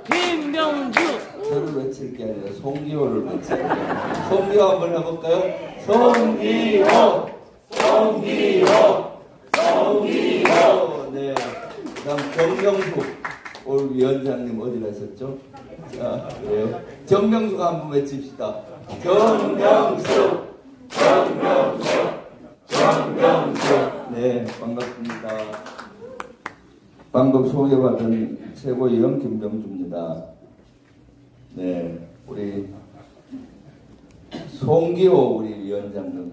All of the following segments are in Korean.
김병주. 저를 외칠 게 아니라 송기호를 외칠게요. 송기호 한번 해볼까요? 송기호! 네. 그 다음 정명숙 올 위원장님 어디 가셨죠? 자, 그래요. 정명숙 한번 외칩시다. 정명숙! 네, 반갑습니다. 방금 소개받은 최고위원 김병주입니다. 네, 우리 송기호 우리 위원장님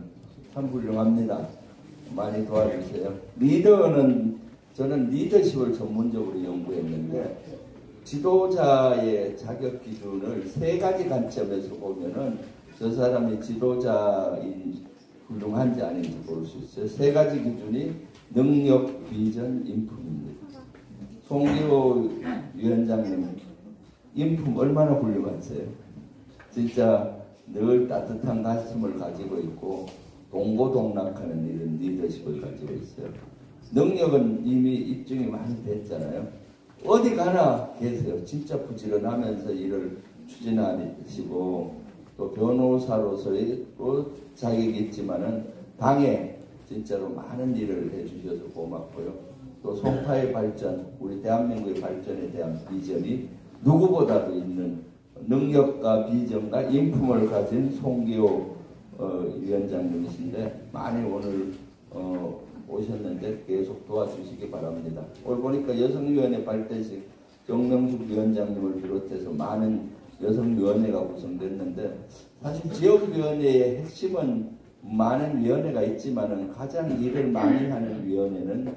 참 훌륭합니다. 많이 도와주세요. 리더는 저는 리더십을 전문적으로 연구했는데 지도자의 자격 기준을 세 가지 관점에서 보면은 저 사람이 지도자인 훌륭한지 아닌지 볼 수 있어요. 세 가지 기준이 능력, 비전, 인품입니다. 송기호 위원장님 인품 얼마나 훌륭하세요? 진짜 늘 따뜻한 가슴을 가지고 있고 동고동락하는 이런 리더십을 가지고 있어요. 능력은 이미 입증이 많이 됐잖아요. 어디 가나 계세요. 진짜 부지런하면서 일을 추진하시고 또 변호사로서의 또 자격이 있지만은 당에 진짜로 많은 일을 해주셔서 고맙고요. 또 송파의 발전, 우리 대한민국의 발전에 대한 비전이 누구보다도 있는 능력과 비전과 인품을 가진 송기호 위원장님이신데 많이 오늘 오셨는데 계속 도와주시기 바랍니다. 오늘 보니까 여성위원회 발대식 정명숙 위원장님을 비롯해서 많은 여성위원회가 구성됐는데 사실 지역위원회의 핵심은 많은 위원회가 있지만은 가장 일을 많이 하는 위원회는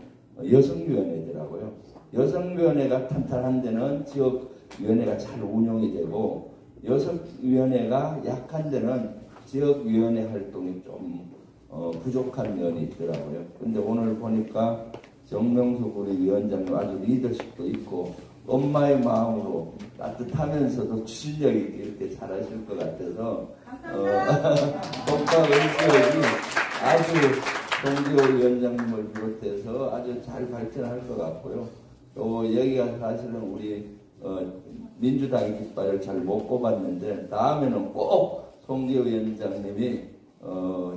여성위원회더라고요. 여성위원회가 탄탄한 데는 지역위원회가 잘 운영이 되고 여성위원회가 약한 데는 지역위원회 활동이 좀 부족한 면이 있더라고요. 근데 오늘 보니까 정명숙 우리 위원장님 아주 리더십도 있고 엄마의 마음으로 따뜻하면서도 추진력 있게 이렇게 잘하실 것 같아서 동파 의지역이 아주 송기호 위원장님을 비롯해서 아주 잘 발전할 것 같고요. 또 여기가 사실은 우리 민주당의 깃발을 잘 못 꼽았는데 다음에는 꼭 송기호 위원장님이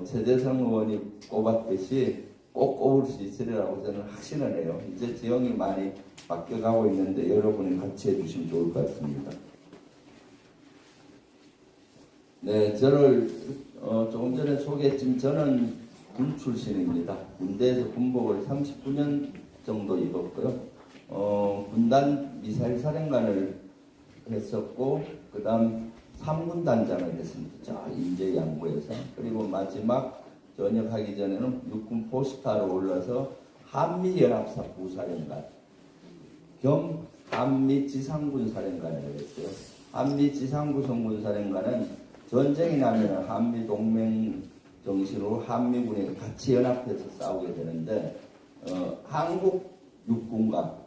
최재성 의원이 꼽았듯이 꼭 꼽을 수 있으리라고 저는 확신을 해요. 이제 지형이 많이 바뀌어가고 있는데 여러분이 같이 해주시면 좋을 것 같습니다. 네, 저를 조금 전에 소개했지만 저는 군 출신입니다. 군대에서 군복을 39년 정도 입었고요. 군단 미사일 사령관을 했었고 그 다음 3군 단장을 했습니다. 저 인제 양구에서. 그리고 마지막 전역하기 전에는 육군 포스타로 올라서 한미연합사 부사령관 겸 한미지상군 사령관을 했어요. 한미지상군 성군사령관은 전쟁이 나면 한미동맹 정신으로 한미군이 같이 연합해서 싸우게 되는데 한국 육군과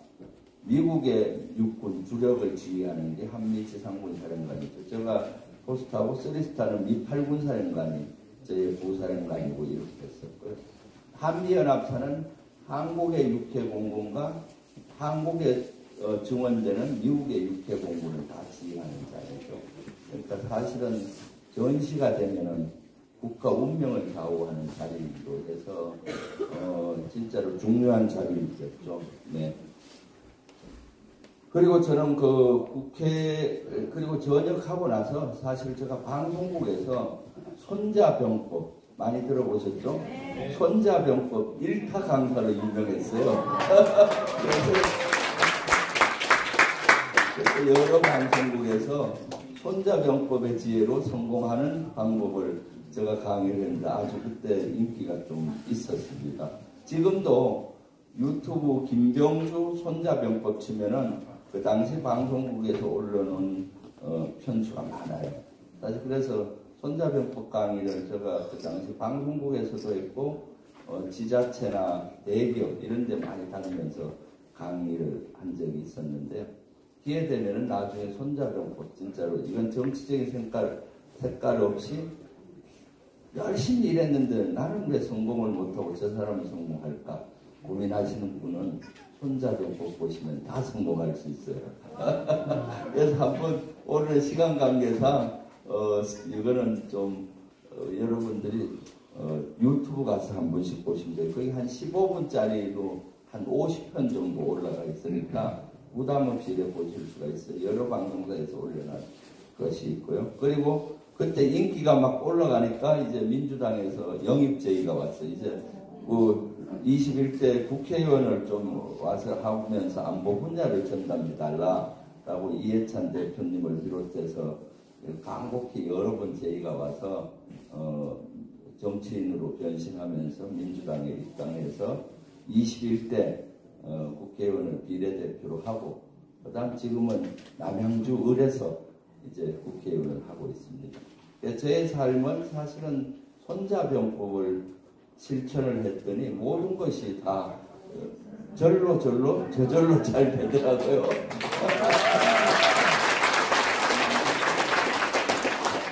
미국의 육군 주력을 지휘하는 게 한미지상군 사령관이죠. 제가 포스트하고 3스타는 미8군 사령관이 저의 부사령관이고 이렇게 됐었고요. 한미연합사는 한국의 육해공군과 한국의 증원되는 미국의 육해공군을 다 지휘하는 자리죠. 그러니까 사실은 전시가 되면은 국가 운명을 좌우하는 자리이기도 해서 진짜로 중요한 자리이겠죠. 네. 그리고 저는 그 국회 그리고 전역하고 나서 사실 제가 방송국에서 손자병법 많이 들어보셨죠? 네. 손자병법 1타 강사로 유명했어요. 그래서 여러 방송국에서 손자병법의 지혜로 성공하는 방법을 제가 강의를 했는데 아주 그때 인기가 좀 있었습니다. 지금도 유튜브 김병주 손자병법 치면은 그 당시 방송국에서 올려놓은 편수가 많아요. 사실 그래서 손자병법 강의를 제가 그 당시 방송국에서도 했고 지자체나 대기업 이런 데 많이 다니면서 강의를 한 적이 있었는데요. 기회 되면은 나중에 손자병법 진짜로 이건 정치적인 색깔 없이 열심히 일했는데 나는 왜 성공을 못하고 저 사람은 성공할까? 고민하시는 분은 손자병법 보시면 다 성공할 수 있어요. 그래서 한번 오늘 시간 관계상 이거는 좀 여러분들이 유튜브 가서 한 번씩 보시면 돼요. 거기 한 15분짜리로 한 50편 정도 올라가 있으니까 부담 없이 이렇게 보실 수가 있어요. 여러 방송사에서 올려놓은 것이 있고요. 그리고 그때 인기가 막 올라가니까 이제 민주당에서 영입 제의가 왔어요. 이제 그 21대 국회의원을 좀 와서 하면서 안보 분야를 전담해 달라라고 이해찬 대표님을 비롯해서 간곡히 여러 번 제의가 와서 정치인으로 변신하면서 민주당에 입당해서 21대 국회의원을 비례대표로 하고 그다음 지금은 남양주 을에서 이제 국회의원을 하고 있습니다. 제 삶은 사실은 손자병법을 실천을 했더니 모든 것이 다 저절로 잘 되더라고요.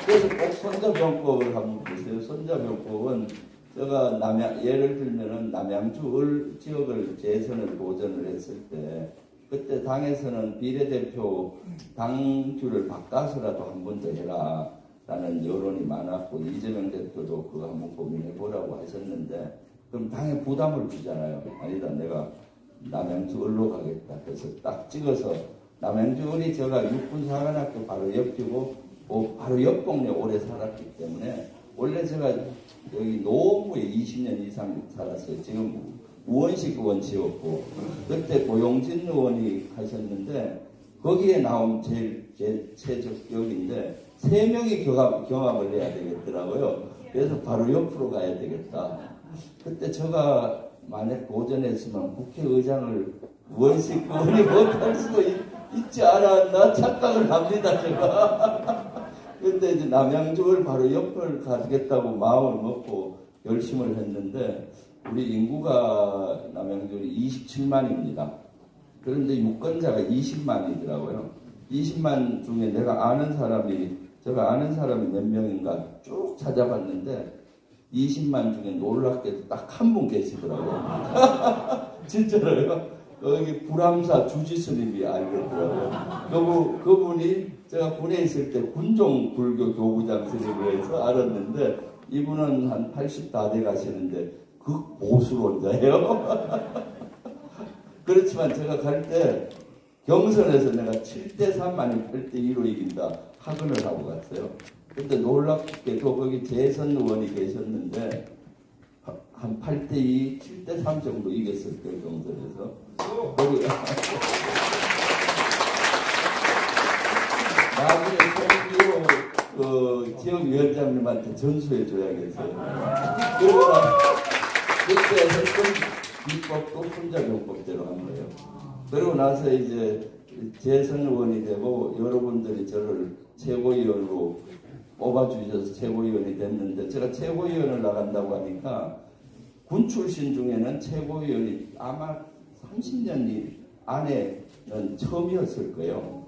그래서 꼭 손자병법을 한번 보세요. 손자병법은 제가 예를 들면은 남양주 을 지역을 재선을 도전을 했을 때 그때 당에서는 비례대표 당주를 바꿔서라도 한 번 더 해라 라는 여론이 많았고 이재명 대표도 그거 한번 고민해 보라고 하셨는데 그럼 당에 부담을 주잖아요. 아니다 내가 남양주 을로 가겠다. 그래서 딱 찍어서 남양주 을이 제가 육군사관학교 바로 옆이고 바로 옆 동네 오래 살았기 때문에 원래 제가 여기 노원구에 20년 이상 살았어요. 지금 우원식 의원 지었고 그때 고용진 의원이 하셨는데 거기에 나온 제일 최적격인데 3명이 경합을 해야 되겠더라고요. 그래서 바로 옆으로 가야 되겠다. 그때 제가 만약 도전했으면 국회의장을 우원식 의원이 못할 수도 있지 않았나 착각을 합니다. 제가. 근데 이제 남양주를 바로 옆을 가겠다고 마음을 먹고 결심을 했는데 우리 인구가 남양주이 27만입니다. 그런데 유권자가 20만이더라고요. 20만 중에 제가 아는 사람이 몇 명인가 쭉 찾아봤는데 20만 중에 놀랍게도 딱 한 분 계시더라고요. 진짜로요. 여기 불암사 주지스님이 알겠더라고요. 그분이 제가 군에 있을 때 군종 불교 교구장 스님을 해서 알았는데 이분은 한 80 다 돼 가시는데 극보수론자예요. 그렇지만 제가 갈 때 경선에서 내가 7대3 아니면 8대2로 이긴다 학원을 하고 갔어요. 그때 놀랍게도 거기 재선 의원이 계셨는데 한 8대2, 7대3 정도 이겼을 거예요. 경선에서. 나중에 송기호 지역위원장님한테 전수해 줘야겠어요. 그러고 그때 했던 비법도 손자병법대로 한 거예요. 그러고 나서 이제 재선 의원이 되고 여러분들이 저를 최고위원으로 뽑아주셔서 최고위원이 됐는데 제가 최고위원을 나간다고 하니까 군 출신 중에는 최고위원이 아마 30년 안에는 처음이었을 거예요.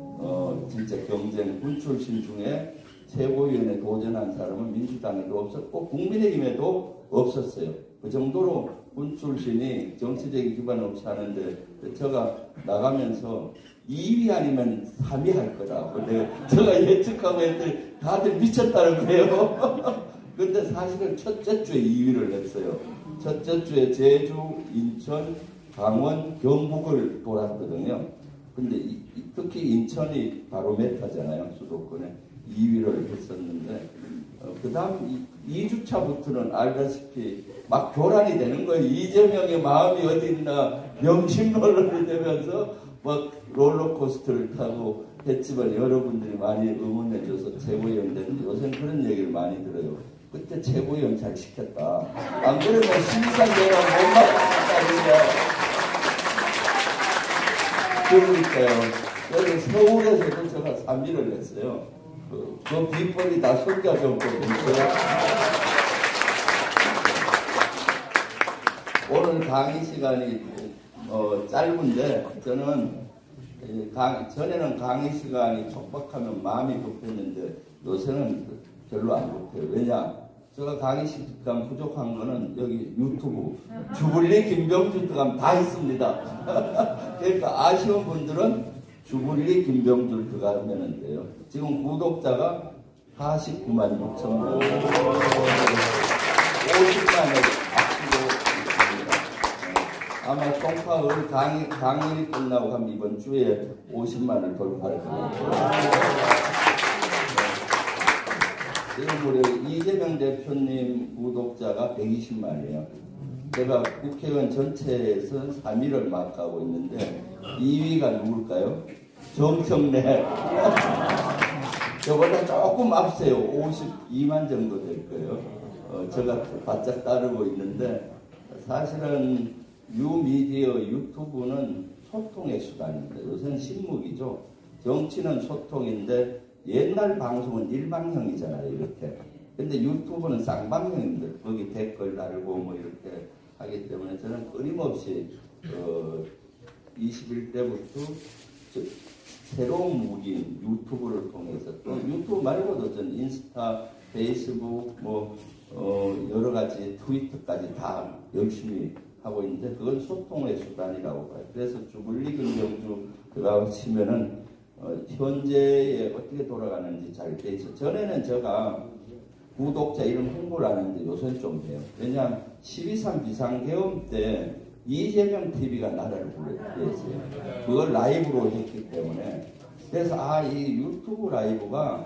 진짜 경쟁 군 출신 중에 최고위원에 도전한 사람은 민주당에도 없었고 국민의힘에도 없었어요. 그 정도로 군 출신이 정치적인 기반 없이 하는데 제가 나가면서 2위 아니면 3위 할 거다. 근데 제가 예측하고 했더니 다들 미쳤다는 거예요. 근데 사실은 첫째 주에 2위를 했어요. 첫째 주에 제주, 인천, 강원, 경북을 돌았거든요. 근데 특히 인천이 바로 메타잖아요. 수도권에 2위를 했었는데 그 다음 2주차부터는 알다시피 막 교란이 되는 거예요. 이재명의 마음이 어디 있나 명심론론이 되면서 막 롤러코스터를 타고 했지만 여러분들이 많이 응원해줘서 최고위원 되는데 요새는 그런 얘기를 많이 들어요. 그때 최고위원 잘 시켰다. 안 그러면 심사위원회가 못 막았다니까요. 그러니까요. 그래서 서울에서도 제가 3위를 했어요. 그 비법이 다 손자병법이고요. 오늘 강의 시간이 짧은데 저는 전에는 강의 시간이 촉박하면 마음이 급했는데 요새는 별로 안 급해요. 왜냐? 제가 강의 시간 부족한 거는 여기 유튜브 주불리 김병주 들어가면 다 있습니다. 그러니까 아쉬운 분들은 주불리 김병주 들어가면 돼요. 지금 구독자가 49만 6천 명, 50만을 앞두고 있습니다. 아마 송파을 강의이 끝나고 하면 이번 주에 50만을 돌파할 거예요. 지금 우리 이재명 대표님 구독자가 120만이에요. 제가 국회의원 전체에서 3위를 맡고 있는데 2위가 누굴까요? 정청래. 저보다 조금 앞서요. 52만 정도 될 거예요. 제가 바짝 따르고 있는데 사실은 뉴미디어 유튜브는 소통의 수단입니다. 요새는 신문이죠. 정치는 소통인데 옛날 방송은 일방형이잖아요, 이렇게. 근데 유튜브는 쌍방형입니다. 거기 댓글 달고 뭐 이렇게 하기 때문에 저는 끊임없이 21대부터 새로운 무기인 유튜브를 통해서 또 유튜브 말고도 전 인스타, 페이스북, 뭐 여러 가지 트위터까지 다 열심히 하고 있는데 그건 소통의 수단이라고 봐요. 그래서 주불리 김병주 들어가고 치면은 현재에 어떻게 돌아가는지 잘 돼 있어요. 전에는 제가 구독자 이름 홍보를 하는데 요새는 좀 해요. 왜냐하면 12.3 비상계엄 때 이재명 TV가 나라를 불렀어요. 그걸 라이브로 했기 때문에. 그래서 이 유튜브 라이브가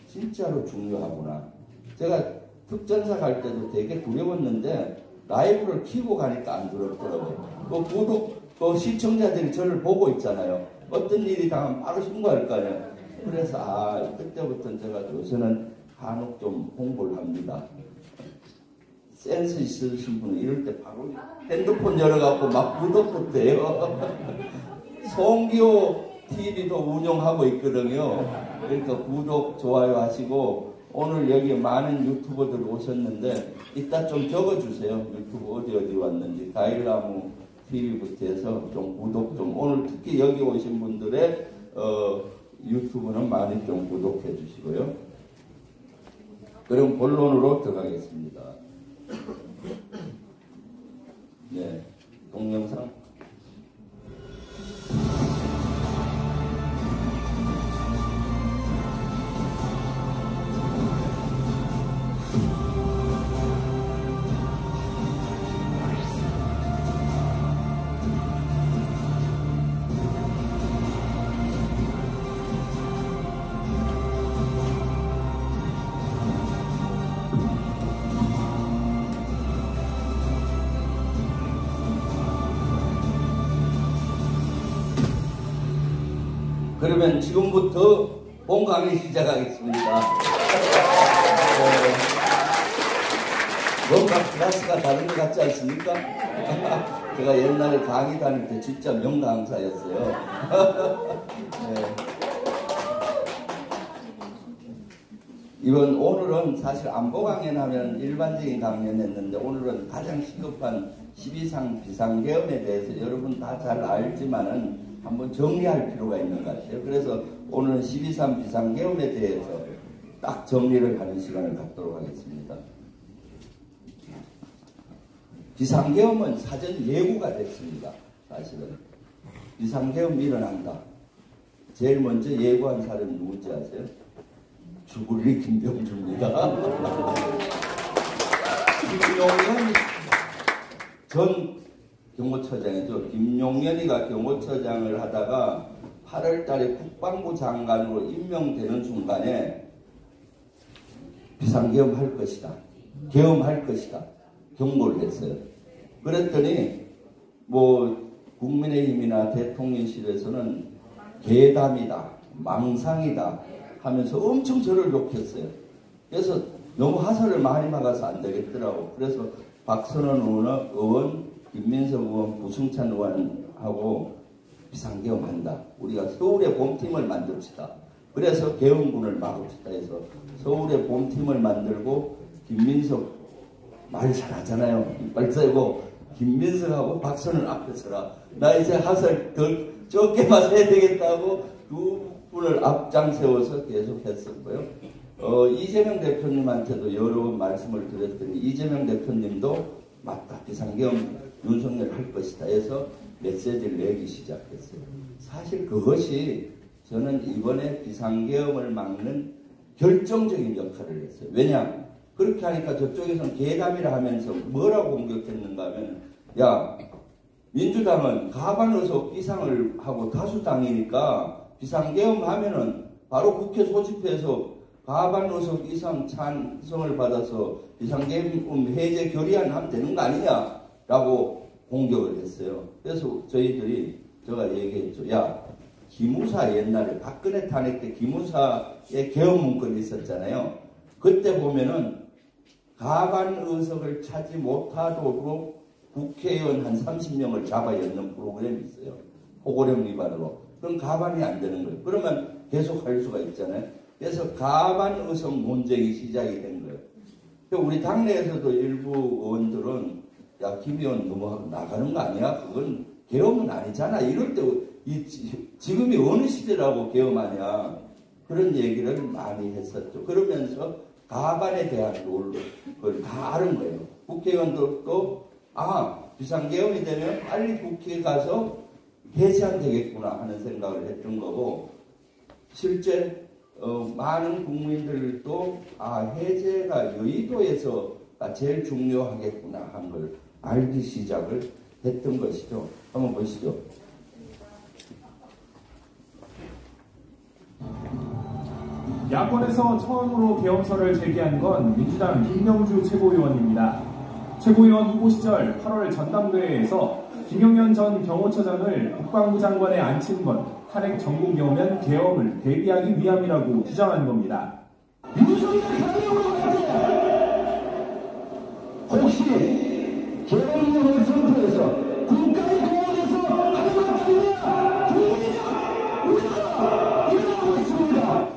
진짜로 중요하구나. 제가 특전사 갈 때도 되게 두려웠는데 라이브를 키고 가니까 안 두렵더라고요. 그 시청자들이 저를 보고 있잖아요. 어떤 일이 당하면 바로 신고할 거 아니에요. 그래서 그때부터 제가 요새는 간혹 좀 홍보를 합니다. 센스 있으신 분은 이럴 때 바로 핸드폰 열어갖고 막 구독부터 해요. 송기호 TV도 운영하고 있거든요. 그러니까 구독, 좋아요 하시고 오늘 여기 많은 유튜버들 오셨는데 이따 좀 적어주세요. 유튜브 어디 왔는지. 가일나무 TV부터 해서 좀 구독 좀, 오늘 특히 여기 오신 분들의 유튜브는 많이 좀 구독해 주시고요. 그럼 본론으로 들어가겠습니다. 네, 동영상. 그러면 지금부터 본 강의 시작하겠습니다. 뭔가 클래스가 다른 것 같지 않습니까? 제가 옛날에 강의 다닐 때 진짜 명강사였어요. 네. 오늘은 사실 안보 강연하면 일반적인 강연했는데 오늘은 가장 시급한 12.3 비상계엄에 대해서 여러분 다 잘 알지만은 한번 정리할 필요가 있는 것 같아요. 그래서 오늘은 12.3 비상계엄에 대해서 딱 정리를 하는 시간을 갖도록 하겠습니다. 비상계엄은 사전 예고가 됐습니다. 사실은 비상계엄이 일어난다. 제일 먼저 예고한 사람이 누군지 아세요? 주불리 김병주입니다. 김용현 전 경호처장이죠. 김용현이가 경호처장을 하다가 8월 달에 국방부 장관으로 임명되는 순간에 비상계엄 할 것이다. 계엄할 것이다. 경고를 했어요. 그랬더니 국민의힘이나 대통령실에서는 괴담이다. 망상이다. 하면서 엄청 저를 욕했어요. 그래서 너무 하설을 많이 막아서 안 되겠더라고. 그래서 박선원 의원, 김민석 의원, 부승찬 의원하고 비상계엄한다. 우리가 서울의 봄팀을 만듭시다. 그래서 계엄군을 막읍시다 해서 서울의 봄팀을 만들고 김민석 말 잘하잖아요. 이빨 세고 김민석하고 박선원 앞에 서라. 나 이제 하설 더 적게 봐서 해야 되겠다고 두 분을 앞장 세워서 계속 했었고요. 이재명 대표님한테도 여러 번 말씀을 드렸더니 이재명 대표님도 맞다, 비상계엄 윤석열 할 것이다 해서 메시지를 내기 시작했어요. 사실 그것이 저는 이번에 비상계엄을 막는 결정적인 역할을 했어요. 왜냐? 그렇게 하니까 저쪽에서는 계담이라 하면서 뭐라고 공격했는가 하면, 야, 민주당은 가반 의석 이상을 하고 다수당이니까 비상계엄 하면은 바로 국회 소집해서 가반 의석 이상 찬성을 받아서 비상계엄 해제 결의안 하면 되는 거 아니냐라고 공격을 했어요. 그래서 제가 얘기했죠. 야, 기무사 옛날에 박근혜 탄핵 때 기무사의 계엄 문건이 있었잖아요. 그때 보면은 가반 의석을 차지 못하도록 국회의원 한 30명을 잡아 엮는 프로그램이 있어요. 호고령 위반으로. 그럼 가반이 안 되는 거예요. 그러면 계속 할 수가 있잖아요. 그래서 가반 의석 논쟁이 시작이 된 거예요. 우리 당내에서도 일부 의원들은 야, 김 의원 너무 나가는 거 아니야? 그건 계엄은 아니잖아. 이럴 때 지금이 어느 시대라고 계엄하냐. 그런 얘기를 많이 했었죠. 그러면서 가반에 대한 룰을 다 아는 거예요. 국회의원들도 비상계엄이 되면 빨리 국회에 가서 해제하면 되겠구나 하는 생각을 했던 거고, 실제 많은 국민들도 해제가 여의도에서가 제일 중요하겠구나 하는 걸 알기 시작을 했던 것이죠. 한번 보시죠. 야권에서 처음으로 계엄설을 제기한 건 민주당 김명주 최고위원입니다. 최고위원 후보 시절 8월 전당대회에서 김용현 전 경호처장을 국방부 장관에 앉힌 건 탄핵 전국이 오면 계엄을 대비하기 위함이라고 주장한 겁니다. 혹시 계엄령을 선포해서 국가의 공원에서 하는 것 때문에 국민이냐 우리가 일어나고 있습니다.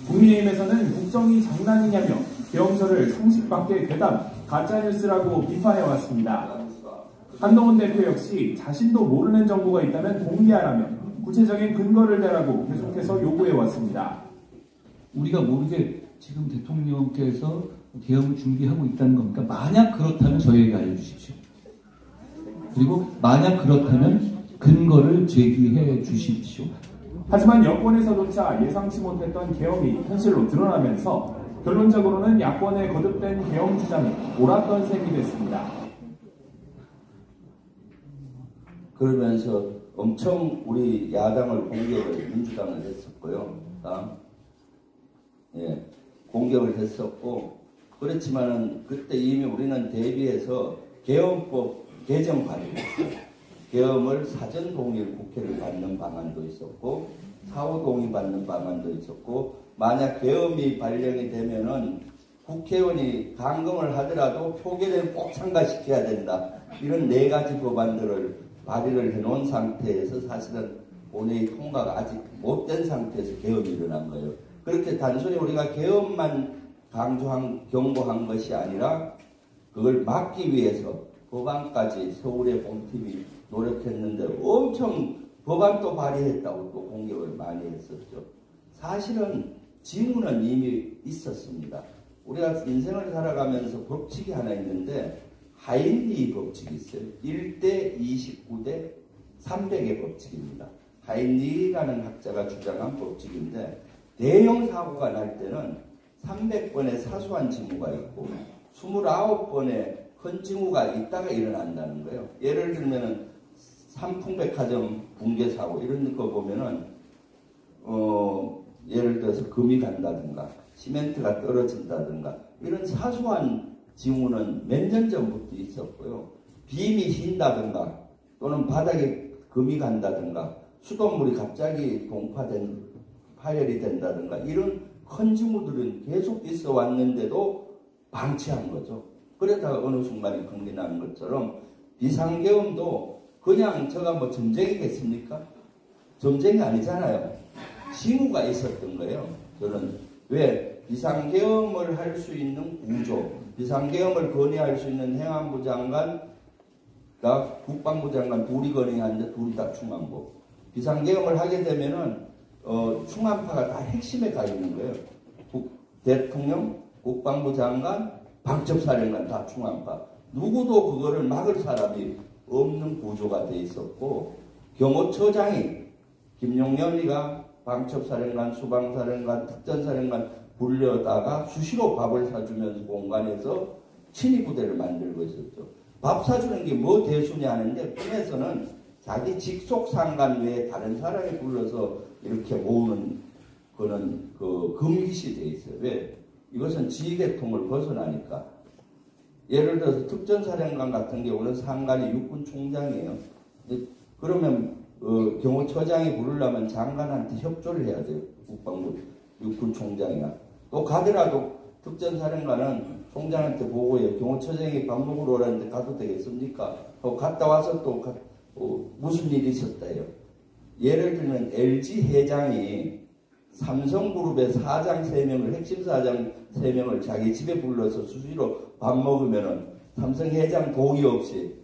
국민의힘에서는 국정이 장난이냐며 계엄설을 상식밖의 괴담, 가짜뉴스라고 비판해왔습니다. 한동훈 대표 역시 자신도 모르는 정보가 있다면 공개하라며 구체적인 근거를 대라고 계속해서 요구해왔습니다. 우리가 모르게 지금 대통령께서 계엄을 준비하고 있다는 겁니까? 만약 그렇다면 저희에게 알려주십시오. 그리고 만약 그렇다면 근거를 제기해 주십시오. 하지만 여권에서조차 예상치 못했던 계엄이 현실로 드러나면서 결론적으로는 야권의 거듭된 계엄 주장이 옳았던 셈이 됐습니다. 그러면서 엄청 우리 야당을 공격을 민주당을 했었고요. 공격을 했었고, 그렇지만은 그때 이미 우리는 대비해서 계엄법 개정 발의했어요. 계엄을 사전 동의 국회를 받는 방안도 있었고, 사후 동의 받는 방안도 있었고, 만약 계엄이 발령이 되면은 국회의원이 강금을 하더라도 표결에 꼭 참가시켜야 된다. 이런 4가지 법안들을 발의를 해놓은 상태에서 사실은 본회의 통과가 아직 못된 상태에서 계엄이 일어난 거예요. 그렇게 단순히 우리가 계엄만 경고한 것이 아니라 그걸 막기 위해서 법안까지 서울의 공팀이 노력했는데 엄청 법안도 발의했다고 또 공격을 많이 했었죠. 사실은 징후는 이미 있었습니다. 우리가 인생을 살아가면서 법칙이 하나 있는데 하인리 법칙이 있어요. 1대 29대 300의 법칙입니다. 하인리라는 학자가 주장한 법칙인데, 대형 사고가 날 때는 300번의 사소한 징후가 있고 29번의 큰 징후가 있다가 일어난다는 거예요. 예를 들면은 삼풍백화점 붕괴 사고 이런 거 보면은 예를 들어서 금이 간다든가 시멘트가 떨어진다든가 이런 사소한 징후는 몇 년 전부터 있었고요. 빔이 휜다든가 또는 바닥에 금이 간다든가 수돗물이 갑자기 파열이 된다든가 이런 큰 징후들은 계속 있어 왔는데도 방치한 거죠. 그러다가 어느 순간에 큰게 나는 것처럼 비상계엄도 그냥 제가 뭐 점쟁이겠습니까? 점쟁이 아니잖아요. 징후가 있었던 거예요. 저는 왜 비상계엄을 할 수 있는 구조, 비상계엄을 건의할 수 있는 행안부 장관과 국방부 장관 둘이 건의하는데 둘이 다 충안고, 비상계엄을 하게 되면은 충안파가 다 핵심에 가 있는 거예요. 대통령, 국방부 장관, 방첩사령관 다 중앙파. 누구도 그거를 막을 사람이 없는 구조가 돼 있었고 경호처장이 김용렬이가 방첩사령관, 수방사령관, 특전사령관 불려다가 수시로 밥을 사주면서 공간에서 친위부대를 만들고 있었죠. 밥 사주는 게 뭐 대수냐 하는데 군에서는 자기 직속 상관 외에 다른 사람이 불러서 이렇게 모으는 그는 그 금기시 돼 있어요. 왜? 이것은 지휘계통을 벗어나니까. 예를 들어서 특전사령관 같은 경우는 상관이 육군총장이에요. 그러면 경호처장이 부르려면 장관한테 협조를 해야 돼요. 국방부 육군총장이나. 또 가더라도 특전사령관은 총장한테 보고해요. 경호처장이 밥 먹으러 오라는데 가도 되겠습니까? 갔다 와서 또 무슨 일이 있었다요. 예를 들면 LG 회장이 삼성그룹의 사장 3명을, 핵심 사장 3명을 자기 집에 불러서 수시로 밥 먹으면은 삼성 회장 동의 없이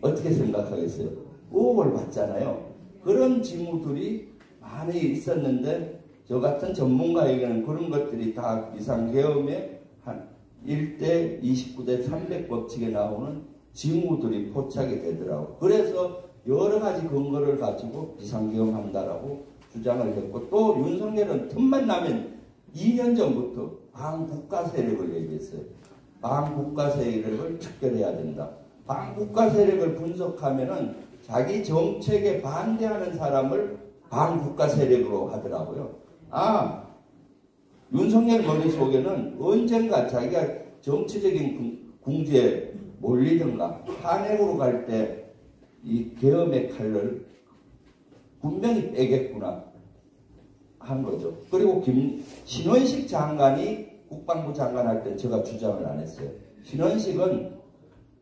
어떻게 생각하겠어요? 의혹을 받잖아요. 그런 징후들이 많이 있었는데 저 같은 전문가에게는 그런 것들이 다 비상계엄의 한 1대 29대 300 법칙에 나오는 징후들이 포착이 되더라고요. 그래서 여러 가지 근거를 가지고 비상계엄한다라고 주장을 했고, 또 윤석열은 틈만 나면 2년 전부터 반국가 세력을 얘기했어요. 반국가 세력을 척결해야 된다. 반국가 세력을 분석하면은 자기 정책에 반대하는 사람을 반국가 세력으로 하더라고요. 윤석열 머릿속에는 언젠가 자기가 정치적인 궁지에 몰리든가 탄핵으로 갈 때 이 계엄의 칼을 분명히 빼겠구나 한 거죠. 그리고 신원식 장관이 국방부 장관 할 때 제가 주장을 안 했어요. 신원식은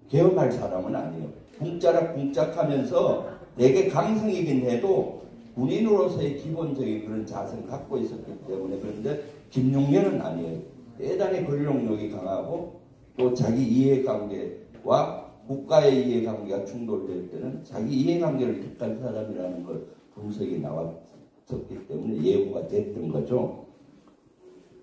계엄할 사람은 아니에요. 궁짝하면서 되게 강성이긴 해도 군인으로서의 기본적인 그런 자세를 갖고 있었기 때문에. 그런데 김용렬은 아니에요. 대단히 권력력이 강하고 또 자기 이해관계와 국가의 이해관계가 충돌될 때는 자기 이해관계를 택할 사람이라는 걸 분석이 나왔었기 때문에 예고가 됐던 거죠.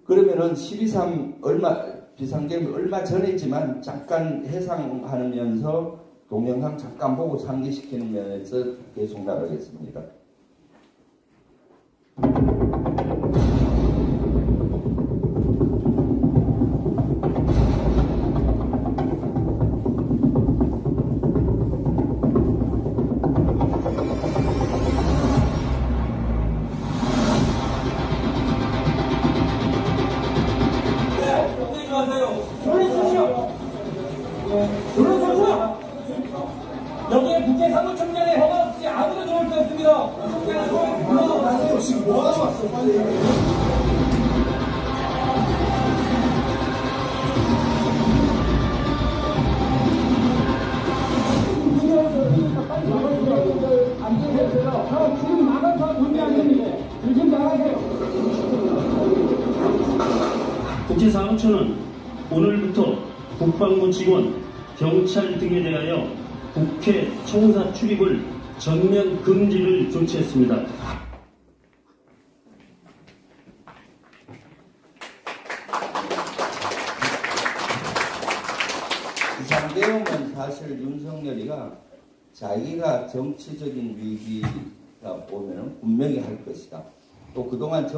그러면은 12.3 비상계엄이 얼마 전이지만 잠깐 해상하면서 동영상 잠깐 보고 상기시키는 면에서 계속 나가겠습니다. 여기에 국회 사무총장의 허가 없이 아무도 들어올 수 없습니다. 지금 뭐 하고 왔어? 빨리. 지금 나가서 준비 안 됩니다. 지금 나가세요. 국제사무처는 오늘부터 국방부 직원, 경찰 등에 대하여 국회 청사 출입을 전면 금지를 조치했습니다. 비상계엄은 사실 윤석열이가 자기가 정치적인 위기가 오면 분명히 할 것이다. 또 그동안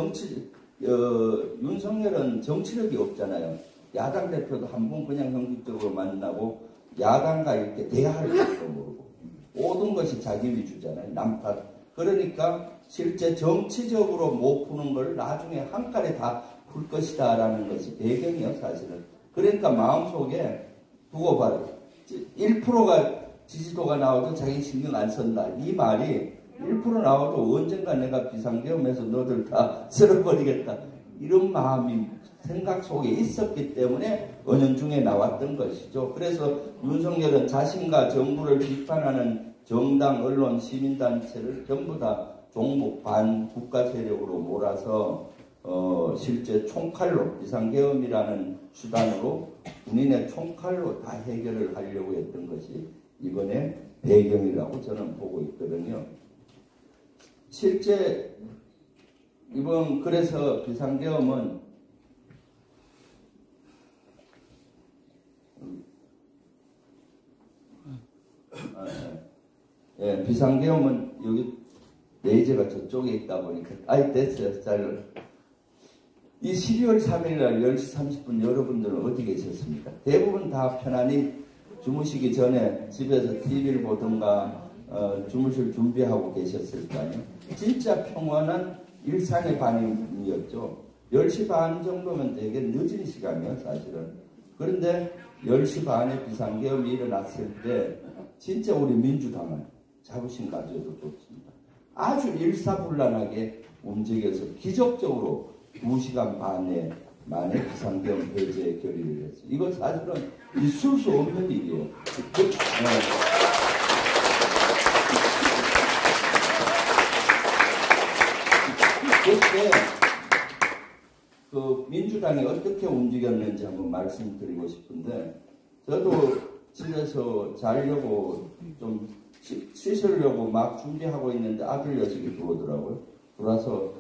윤석열은 정치력이 없잖아요. 야당 대표도 한 번 그냥 형식적으로 만나고 야당과 이렇게 대화할 것도 모르고 모든 것이 자기 위주잖아요. 남 탓. 그러니까 실제 정치적으로 못 푸는 걸 나중에 한칼에 다 풀 것이다 라는 것이 배경이에요, 사실은. 그러니까 마음속에 두고 봐요. 1%가 지지도가 나와도 자기 신경 안 쓴다. 이 말이 1% 나와도 언젠가 내가 비상계엄해서 너들 다 쓸어버리겠다. 이런 마음이 생각 속에 있었기 때문에 은연중에 나왔던 것이죠. 그래서 윤석열은 자신과 정부를 비판하는 정당, 언론, 시민단체를 전부 다 종북 반국가 세력으로 몰아서 실제 총칼로 비상계엄이라는 수단으로 군인의 총칼로 다 해결을 하려고 했던 것이 이번에 배경이라고 저는 보고 있거든요. 실제 이번 그래서 비상계엄은 예, 비상계엄은 여기 레이저가 저쪽에 있다 보니까 아이 됐어요. 잘. 이 12월 3일 날 10시 30분 여러분들은 어디 계셨습니까? 대부분 다 편안히 주무시기 전에 집에서 TV를 보든가 주무실 준비하고 계셨을 거 아니에요? 진짜 평온한 일상의 반응이었죠. 10시 반 정도면 되게 늦은 시간이에요, 사실은. 그런데 10시 반에 비상계엄이 일어났을 때 진짜 우리 민주당은 자부심 가져도 좋습니다. 아주 일사불란하게 움직여서 기적적으로 2시간 반에 만에 비상계엄 해제 결의를 했어요. 이건 사실은 있을 수 없는 일이에요. 그때 그 민주당이 어떻게 움직였는지 한번 말씀드리고 싶은데, 저도 집에서 자려고 좀 씻으려고 막 준비하고 있는데 아들 녀석이 들어오더라고요. 들어와서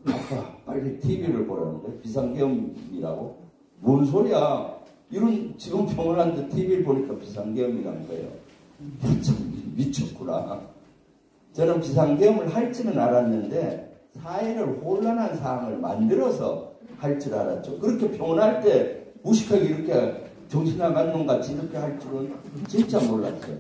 아빠 빨리 TV를 보라는데 비상계엄이라고? 뭔 소리야? 이런 지금 평온한데 TV를 보니까 비상계엄이라는 거예요. 참 미쳤구나. 저는 비상계엄을 할지는 알았는데 사회를 혼란한 상황을 만들어서 할 줄 알았죠. 그렇게 평온할 때 무식하게 이렇게 정신 나간 놈 같이 이렇게 할 줄은 진짜 몰랐어요.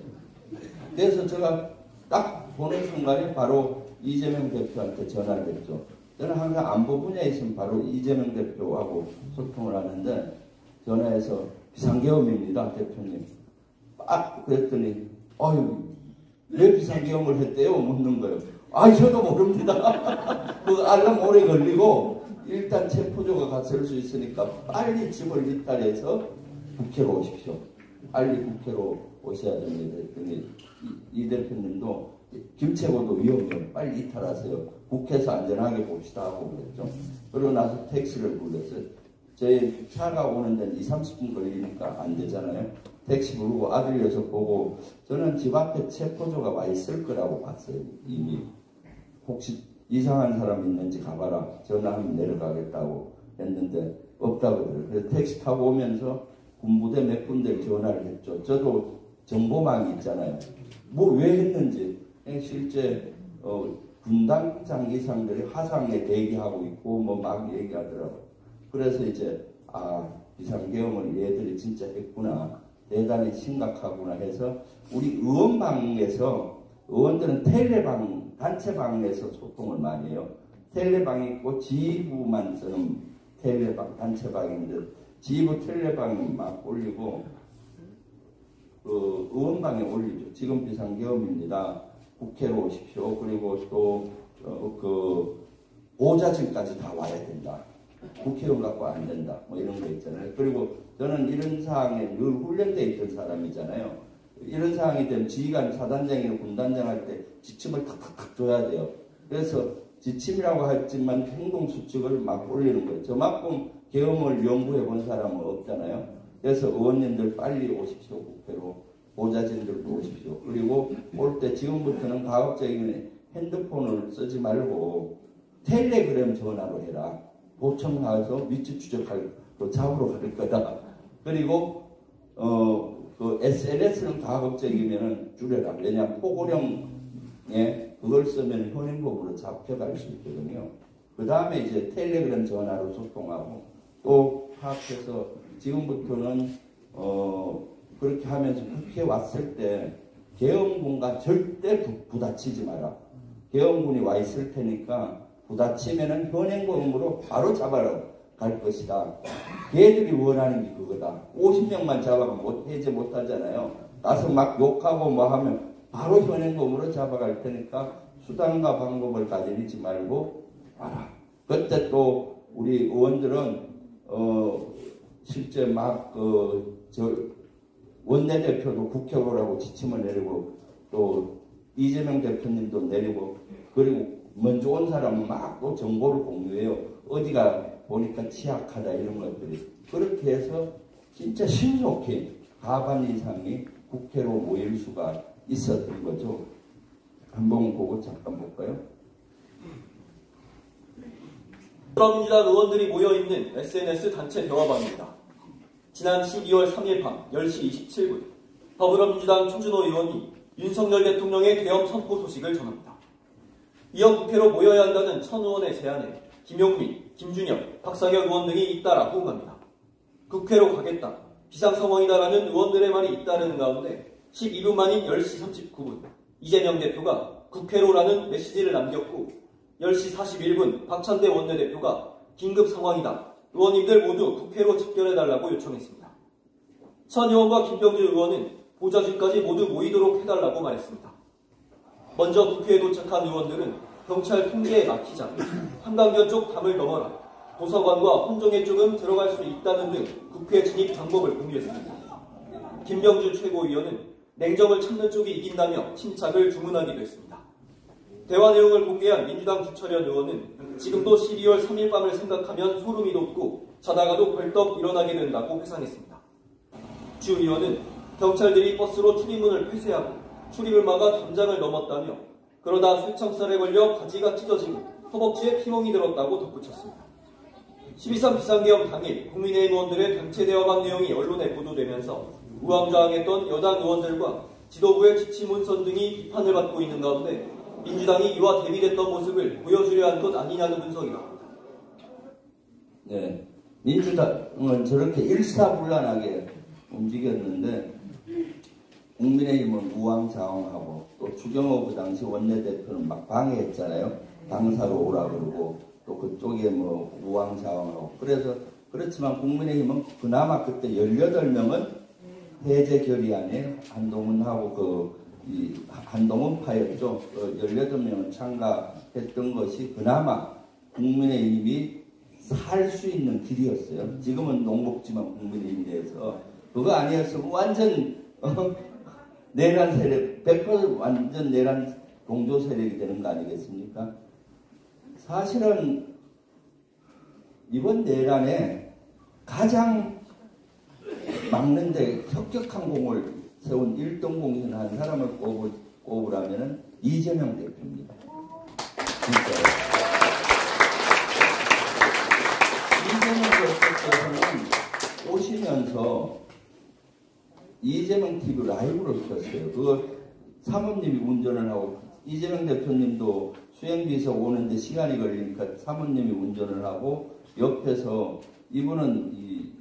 그래서 제가 딱 보는 순간에 바로 이재명 대표한테 전화를 했죠. 저는 항상 안보 분야에 있으면 바로 이재명 대표하고 소통을 하는데, 전화해서 비상계엄입니다, 대표님. 그랬더니 왜 비상계엄을 했대요? 묻는 거예요. 저도 모릅니다. 그 알람 오래 걸리고 일단 체포조가 갔을 수 있으니까 빨리 집을 이탈해서 국회로 오십시오. 빨리 국회로 오셔야 됩니다. 그랬더니 이 대표님도 김채고도 위험해요. 빨리 이탈하세요. 국회에서 안전하게 봅시다 하고 그랬죠. 그러고 나서 택시를 불렀어요. 제 차가 오는 데는 20-30분 걸리니까 안 되잖아요. 택시 부르고 아들 녀석 보고, 저는 집 앞에 체포조가 와 있을 거라고 봤어요. 이미. 혹시 이상한 사람 있는지 가봐라. 전화하면 내려가겠다고 했는데 없다고 그래요. 그래서 택시 타고 오면서 군부대 몇 군데 전화를 했죠. 저도 정보망이 있잖아요. 왜 했는지. 실제 군당 이상들이 화상에 대기하고 있고 막 얘기하더라고요. 그래서 이제 비상계엄을 얘들이 진짜 했구나. 대단히 심각하구나 해서 우리 의원방에서, 의원들은 텔레방, 단체방에서 소통을 많이 해요. 텔레방이 있고 지휘부만 쓰는 텔레방, 단체방인데 지휘부 텔레방이 막 올리고 의원방에 올리죠. 지금 비상계엄입니다. 국회로 오십시오. 그리고 또 보좌진까지 다 와야 된다. 국회의원 갖고 안 된다. 이런 거 있잖아요. 그리고 저는 이런 상황에 늘 훈련되어 있던 사람이잖아요. 이런 상황이 되면 지휘관, 사단장이나 군단장 할 때 지침을 탁탁탁 줘야 돼요. 그래서 지침이라고 했지만 행동수칙을 막 올리는 거예요. 저만큼 계엄을 연구해 본 사람은 없잖아요. 그래서 의원님들 빨리 오십시오. 국회로. 보좌진들도 오십시오. 그리고 올 때 지금부터는 가급적이면 핸드폰을 쓰지 말고 텔레그램 전화로 해라. 도청 나와서 위치 추적할, 잡으러 갈 거다. 그리고 SNS는 가급적이면 줄여라. 왜냐하면 포고령에 그걸 쓰면 현행법으로 잡혀갈 수 있거든요. 그 다음에 이제 텔레그램 전화로 소통하고 또 파악해서 지금부터는 그렇게 하면서 국회에 왔을 때 계엄군과 절대 부딪히지 마라. 계엄군이 와 있을 테니까 부딪히면은 현행범으로 바로 잡아갈 것이다. 걔들이 원하는 게 그거다. 50명만 잡아가면 해제 못하잖아요. 가서 막 욕하고 뭐 하면 바로 현행범으로 잡아갈 테니까 수단과 방법을 가지지 말고 와라. 그때 또 우리 의원들은 실제 막 원내대표도 국회 오라고 지침을 내리고 또 이재명 대표님도 내리고, 그리고 먼저 온 사람은 막 또 정보를 공유해요. 어디가 보니까 취약하다 이런 것들이. 그렇게 해서 진짜 신속히 하반 이상이 국회로 모일 수가 있었던 거죠. 한번 보고 잠깐 볼까요? 더불어민주당 의원들이 모여있는 SNS 단체 대화방입니다. 지난 12월 3일 밤 10시 27분 더불어민주당 추준호 의원이 윤석열 대통령의 계엄 선포 소식을 전합니다. 이어 국회로 모여야 한다는 천 의원의 제안에 김용민, 김준혁, 박상혁 의원 등이 잇따라 호응합니다. 국회로 가겠다, 비상상황이다라는 의원들의 말이 잇따르는 가운데 12분 만인 10시 39분 이재명 대표가 국회로라는 메시지를 남겼고 10시 41분 박찬대 원내대표가 긴급 상황이다, 의원님들 모두 국회로 집결해달라고 요청했습니다. 천 의원과 김병주 의원은 보좌진까지 모두 모이도록 해달라고 말했습니다. 먼저 국회에 도착한 의원들은 경찰 통제에 막히자 한강변 쪽 담을 넘어라, 도서관과 혼종에 조금 들어갈 수 있다는 등 국회 진입 방법을 공유했습니다. 김병주 최고위원은 냉정을 찾는 쪽이 이긴다며 침착을 주문하기도 했습니다. 대화 내용을 공개한 민주당 주철현 의원은 지금도 12월 3일 밤을 생각하면 소름이 돋고 자다가도 벌떡 일어나게 된다고 회상했습니다. 주 의원은 경찰들이 버스로 출입문을 폐쇄하고 출입을 막아 담장을 넘었다며 그러다 쇠창살에 걸려 바지가 찢어지고 허벅지에 피멍이 들었다고 덧붙였습니다. 12.3 비상계엄 당일 국민의힘 의원들의 단체 대화방 내용이 언론에 보도되면서 우왕좌왕했던 여당 의원들과 지도부의 지침 문선 등이 비판을 받고 있는 가운데 민주당이 이와 대비됐던 모습을 보여주려 한 것 아니냐는 분석이 나옵니다. 네, 민주당은 저렇게 일사불란하게 움직였는데 국민의힘은 우왕좌왕하고 또 추경호 당시 원내대표는 막 방해했잖아요. 당사로 오라 그러고 또 그쪽에 뭐 우왕좌왕하고 그래서 그렇지만 국민의힘은 그나마 그때 18명은 해제 결의안에 한동훈하고 한동훈파였죠. 18명은 참가했던 것이 그나마 국민의힘이 살 수 있는 길이었어요. 지금은 농복지만 국민의힘 내에서 그거 아니었으면 완전 내란 세력 100% 완전 내란 동조 세력이 되는 거 아니겠습니까? 사실은 이번 내란에 가장 막는데 혁혁한 공을 세운 1등 공신을 한 사람을 꼽으라면 이재명 대표입니다. 진짜요. 이재명 대표께서는 오시면서 이재명 TV 라이브를 켰어요. 그거 사모님이 운전을 하고 이재명 대표님도 수행비서 오는데 시간이 걸리니까 사모님이 운전을 하고 옆에서 이분은 이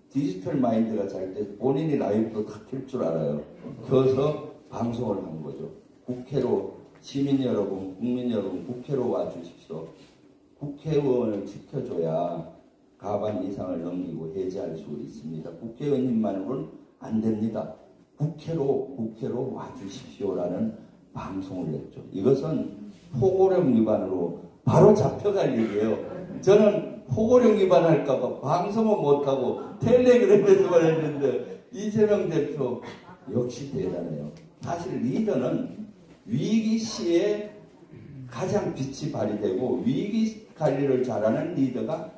디지털 마인드가 잘 때 본인이 라이브도 다 켤 줄 알아요. 켜서 방송을 한 거죠. 국회로 시민 여러분, 국민 여러분 국회로 와주십시오. 국회의원을 지켜줘야 가반 이상을 넘기고 해제할 수 있습니다. 국회의원님만으로는 안 됩니다. 국회로 와주십시오라는 방송을 했죠. 이것은 포고령 위반으로 바로 잡혀갈 일이에요. 저는 포고령 위반할까봐 방송은 못하고 텔레그램에서만 했는데 이재명 대표 역시 대단해요. 사실 리더는 위기 시에 가장 빛이 발휘되고 위기 관리를 잘하는 리더가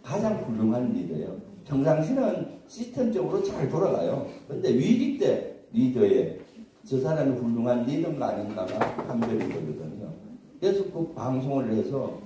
가장 훌륭한 리더예요. 평상시는 시스템적으로 잘 돌아가요. 근데 위기 때 리더에 저 사람이 훌륭한 리더가 아닌가가 판별이 되거든요. 그래서 그 방송을 해서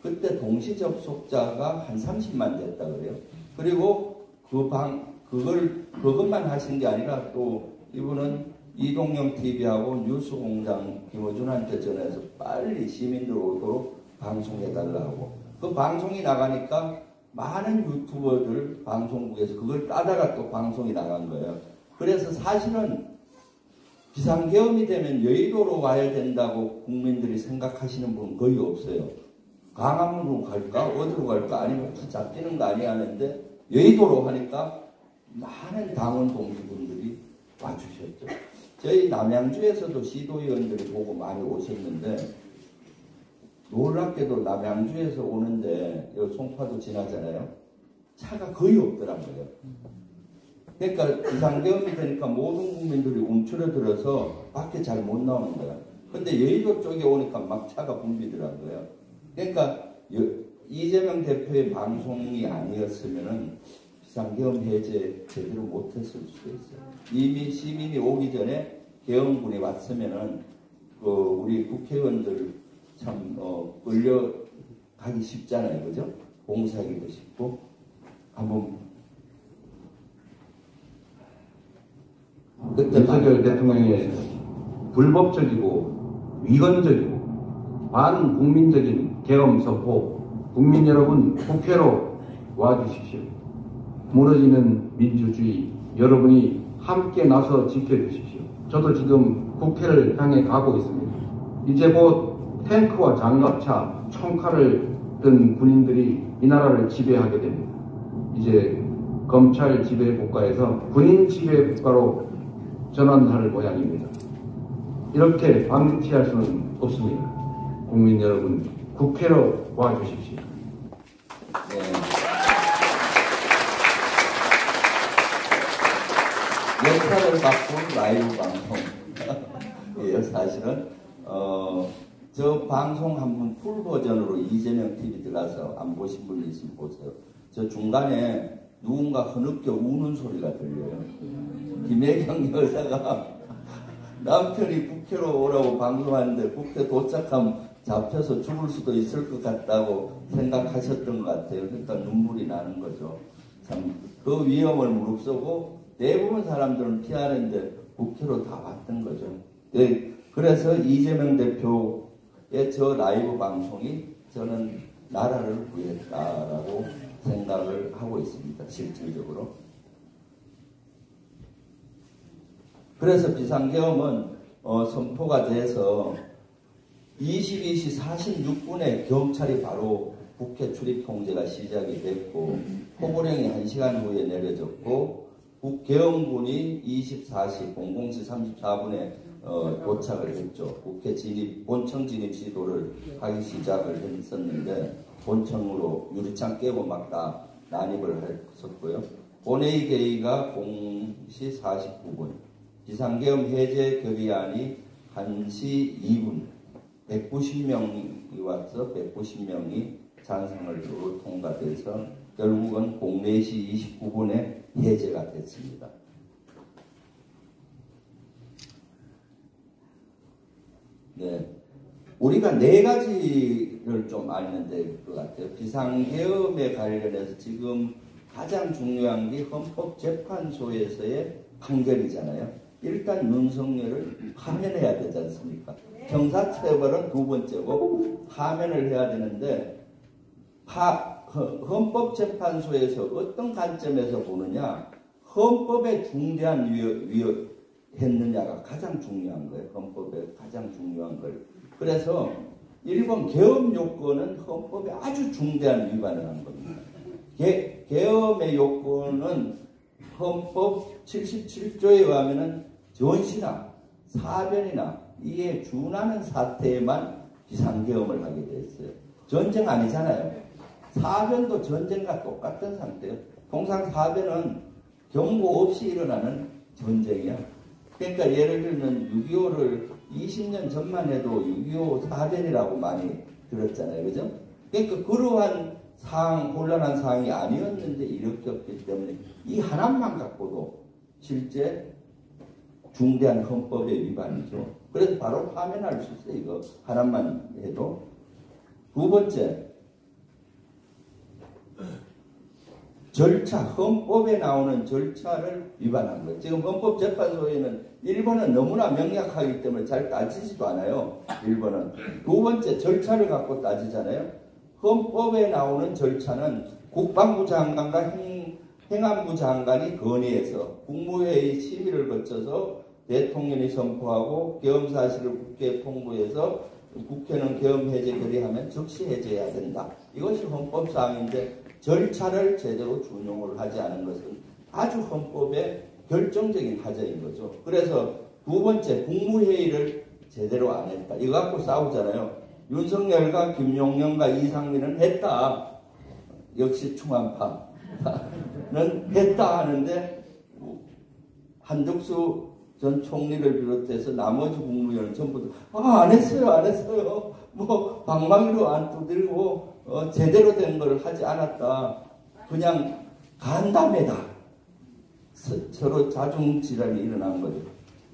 그때 동시 접속자가 한 30만 됐다 그래요. 그리고 그것만 하신 게 아니라 또 이분은 이동영 TV하고 뉴스공장 김어준한테 전해서 빨리 시민들 오도록 방송해달라고. 그 방송이 나가니까 많은 유튜버들 방송국에서 그걸 따다가 또 방송이 나간 거예요. 그래서 사실은 비상계엄이 되면 여의도로 와야 된다고 국민들이 생각하시는 분은 거의 없어요. 광화문으로 갈까? 어디로 갈까? 아니면 잡히는 거 아니야 하는데 여의도로 하니까 많은 당원 동지분들이 와주셨죠. 저희 남양주에서도 시도위원들이 보고 많이 오셨는데 놀랍게도 남양주에서 오는데 여기 송파도 지나잖아요. 차가 거의 없더라고요. 그러니까 비상계엄이 되니까 모든 국민들이 움츠러들어서 밖에 잘 못 나오는 거야. 근데 여의도 쪽에 오니까 막 차가 붐비더라고요. 그러니까 이재명 대표의 방송이 아니었으면은 비상계엄 해제 제대로 못했을 수도 있어요. 이미 시민이 오기 전에 계엄군이 왔으면은 우리 국회의원들 참 끌려가기 쉽잖아요, 그죠? 봉사하기도 쉽고 한번 윤석열 대통령이 불법적이고 위헌적이고 반국민적인 계엄 선포, 국민 여러분 국회로 와주십시오. 무너지는 민주주의 여러분이 함께 나서 지켜주십시오. 저도 지금 국회를 향해 가고 있습니다. 이제 곧 탱크와 장갑차, 총칼을 든 군인들이 이 나라를 지배하게 됩니다. 이제 검찰 지배 국가에서 군인 지배 국가로 전환할 모양입니다. 이렇게 방치할 수는 없습니다. 국민 여러분, 국회로 와주십시오. 네. 역사를 바꾼 라이브 방송이에요. 사실은 저 방송 한번 풀 버전으로 이재명 TV 들어가서 안 보신 분이 있으면 보세요. 저 중간에 누군가 흐느껴 우는 소리가 들려요. 김혜경 여사가 남편이 국회로 오라고 방송하는데 국회 도착하면 잡혀서 죽을 수도 있을 것 같다고 생각하셨던 것 같아요. 그러니까 눈물이 나는 거죠. 참 그 위험을 무릅쓰고 대부분 사람들은 피하는데 국회로 다 왔던 거죠. 네, 그래서 이재명 대표의 저 라이브 방송이 저는 나라를 구했다라고 생각을 하고 있습니다. 실질적으로. 그래서 비상계엄은 선포가 돼서 22시 46분에 경찰이 바로 국회 출입 통제가 시작이 됐고 포고령이 1시간 후에 내려졌고 국계엄군이 24시 00시 34분에 도착을 했죠. 국회 진입, 본청 진입 시도를 하기 시작을 했었는데 본청으로 유리창 깨고 막 다 난입을 했었고요. 본회의 개의가 0시 49분, 비상계엄 해제 결의안이 1시 2분, 190명이 와서 190명이 찬성으로 통과돼서 결국은 04시 29분에 해제가 됐습니다. 네. 우리가 네 가지를 좀 알면 될 것 같아요. 비상계엄에 관련해서 지금 가장 중요한 게 헌법재판소에서의 판결이잖아요. 일단 윤석열을 파면해야 되지 않습니까? 형사처벌은 두 번째고 파면을 해야 되는데 헌법재판소에서 어떤 관점에서 보느냐, 헌법에 중대한 했느냐가 가장 중요한 거예요. 헌법에 가장 중요한 걸. 그래서 일본 계엄 요건은 헌법에 아주 중대한 위반을 한 겁니다. 계엄의 요건은 헌법 77조에 의하면은 전시나 사변이나 이에 준하는 사태에만 비상계엄을 하게 됐어요. 전쟁 아니잖아요. 사변도 전쟁과 똑같은 상태예요. 통상 사변은 경고 없이 일어나는 전쟁이야. 그러니까 예를 들면 6.25를 20년 전만 해도 6.25 사변이라고 많이 들었잖아요. 그죠? 그러니까 그러한 상황, 곤란한 상황이 아니었는데 일으켰기 때문에 이 하나만 갖고도 실제 중대한 헌법의 위반이죠. 그래서 바로 파면할 수 있어요. 이거 하나만 해도. 두 번째, 절차, 헌법에 나오는 절차를 위반한 거예요. 지금 헌법재판소에는 일본은 너무나 명확하기 때문에 잘 따지지도 않아요. 일본은. 두 번째, 절차를 갖고 따지잖아요. 헌법에 나오는 절차는 국방부 장관과 행안부 장관이 건의해서 국무회의 심의를 거쳐서 대통령이 선포하고 계엄 사실을 국회에 통보해서 국회는 계엄 해제 결의하면 즉시 해제해야 된다. 이것이 헌법사항인데 절차를 제대로 준용을 하지 않은 것은 아주 헌법의 결정적인 하자인 거죠. 그래서 두 번째, 국무회의를 제대로 안 했다. 이거 갖고 싸우잖아요. 윤석열과 김용현과 이상민은 했다. 역시 충암파는 했다 하는데 한덕수 전 총리를 비롯해서 나머지 국무위원은 전부 다 안 했어요. 뭐 방망이로 안 두들고 제대로 된 걸 하지 않았다. 그냥 간담회다. 서로 자중질환이 일어난 거죠.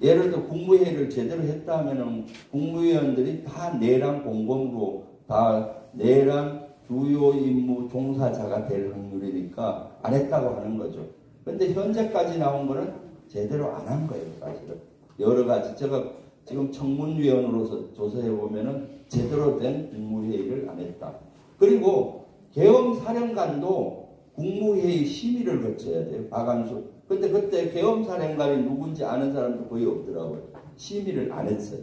예를 들어 국무회의를 제대로 했다 하면은 국무위원들이 다 내란 공범으로 다 내란 주요 임무 종사자가 될 확률이니까 안 했다고 하는 거죠. 그런데 현재까지 나온 거는 제대로 안 한 거예요, 사실은. 여러 가지. 제가 지금 청문위원으로서 조사해보면은 제대로 된 국무회의를 안 했다. 그리고 계엄사령관도 국무회의 심의를 거쳐야 돼요. 박한수. 근데 그때 계엄사령관이 누군지 아는 사람도 거의 없더라고요. 심의를 안 했어요.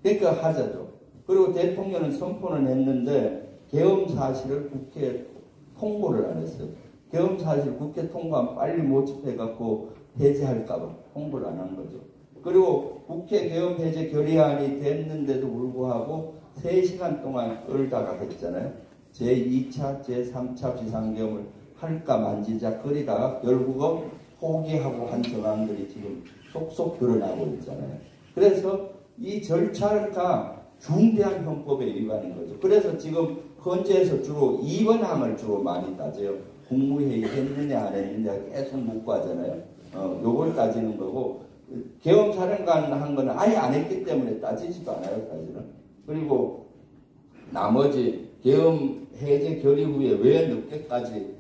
그러니까 하자죠. 그리고 대통령은 선포는 했는데 계엄 사실을 국회에 통보를 안 했어요. 계엄 사실 국회 통과하면 빨리 모집해갖고 해제할까봐 통보를 안 한 거죠. 그리고 국회 계엄 해제 결의안이 됐는데도 불구하고 3시간 동안 끌다가 했잖아요. 제2차, 제3차 비상계엄을 할까 만지작 거리다가 결국은 포기하고 한 정황들이 지금 속속 드러나고 있잖아요. 그래서 이 절차가 중대한 헌법의 위반인 거죠. 그래서 지금 헌재에서 주로 2번 항을 주로 많이 따져요. 국무회의 했느냐 안 했느냐 계속 묻고 하잖아요. 요걸 따지는 거고 계엄사령관 한 거는 아예 안 했기 때문에 따지지도 않아요. 사실은. 그리고 나머지 계엄 해제 결의 후에 왜 늦게까지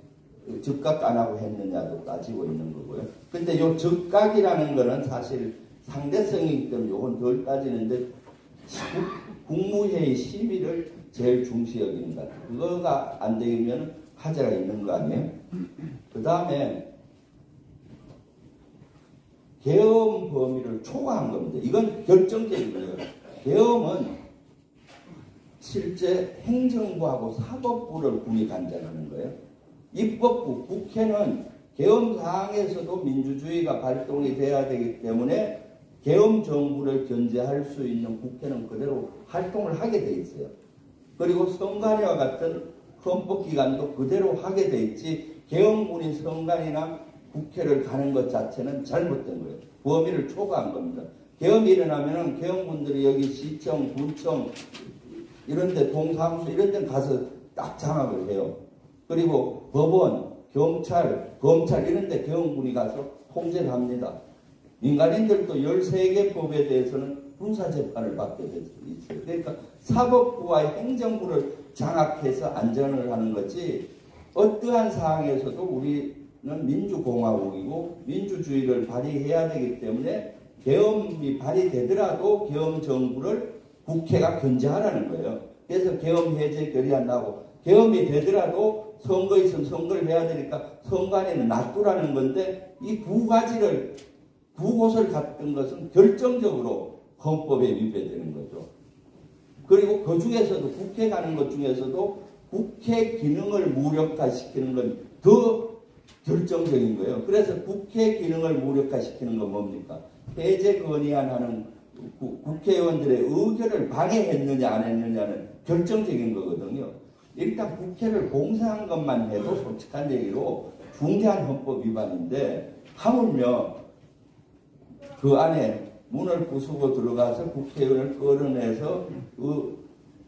즉각 안 하고 했느냐도 따지고 있는 거고요. 근데 요 즉각이라는 거는 사실 상대성이기 때문에 요건 덜 따지는데 국무회의 심의를 제일 중시 여기는 것 같아요. 그거가 안 되면 하자가 있는 거 아니에요? 그 다음에 계엄 범위를 초과한 겁니다. 이건 결정적인 거예요. 계엄은 실제 행정부하고 사법부를 분리간장하는 거예요. 입법부, 국회는 계엄 상황에서도 민주주의가 발동이 돼야 되기 때문에 계엄 정부를 견제할 수 있는 국회는 그대로 활동을 하게 돼 있어요. 그리고 선관위와 같은 헌법기관도 그대로 하게 돼 있지 계엄군이 선관위나 국회를 가는 것 자체는 잘못된 거예요. 범위를 초과한 겁니다. 계엄이 일어나면은 계엄군들이 여기 시청, 군청 이런 데 동사무소 이런 데 가서 딱 장악을 해요. 그리고 법원, 경찰, 검찰 이런 데 계엄군이 가서 통제를 합니다. 민간인들도 13개 법에 대해서는 군사재판을 받게 있어요. 그러니까 사법부와 행정부를 장악해서 안전을 하는 거지 어떠한 상황에서도 우리는 민주공화국이고 민주주의를 발휘해야 되기 때문에 계엄이 발휘되더라도 계엄 정부를 국회가 견제하라는 거예요. 그래서 계엄 해제 결의안 나오고 계엄이 되더라도 선거 있으면 선거를 해야 되니까 선관위는 놔두라는 건데 이 두 가지를 두 곳을 갔던 것은 결정적으로 헌법에 위배되는 거죠. 그리고 그 중에서도 국회 가는 것 중에서도 국회 기능을 무력화시키는 건 더 결정적인 거예요. 그래서 국회 기능을 무력화시키는 건 뭡니까? 해제 건의안 하는 국회의원들의 의결을 방해했느냐 안 했느냐는 결정적인 거거든요. 일단 국회를 봉사한 것만 해도 솔직한 얘기로 중대한 헌법 위반인데 하물며 그 안에 문을 부수고 들어가서 국회의원을 끌어내서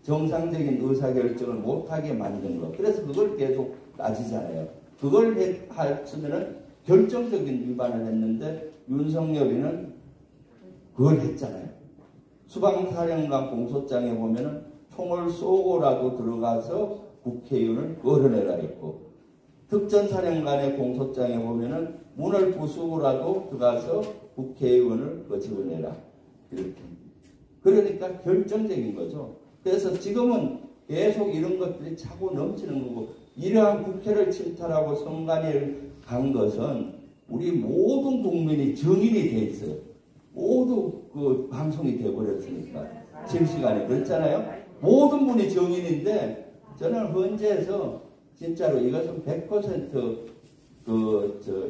정상적인 의사결정을 못하게 만든 거. 그래서 그걸 계속 따지잖아요. 그걸 했으면은 결정적인 위반을 했는데 윤석열이는 그걸 했잖아요. 수방사령관 공소장에 보면은 총을 쏘고라도 들어가서 국회의원을 끌어내라 했고 특전사령관의 공소장에 보면은 문을 부수고라도 들어가서 국회의원을 집어내라. 이렇게. 그러니까 결정적인 거죠. 그래서 지금은 계속 이런 것들이 차고 넘치는 거고 이러한 국회를 침탈하고 선관위를 간 것은 우리 모든 국민이 증인이 돼 있어요. 모두 그 방송이 돼버렸으니까 실시간에 그렇잖아요. 모든 분이 증인인데 저는 헌재에서 진짜로 이것은 100%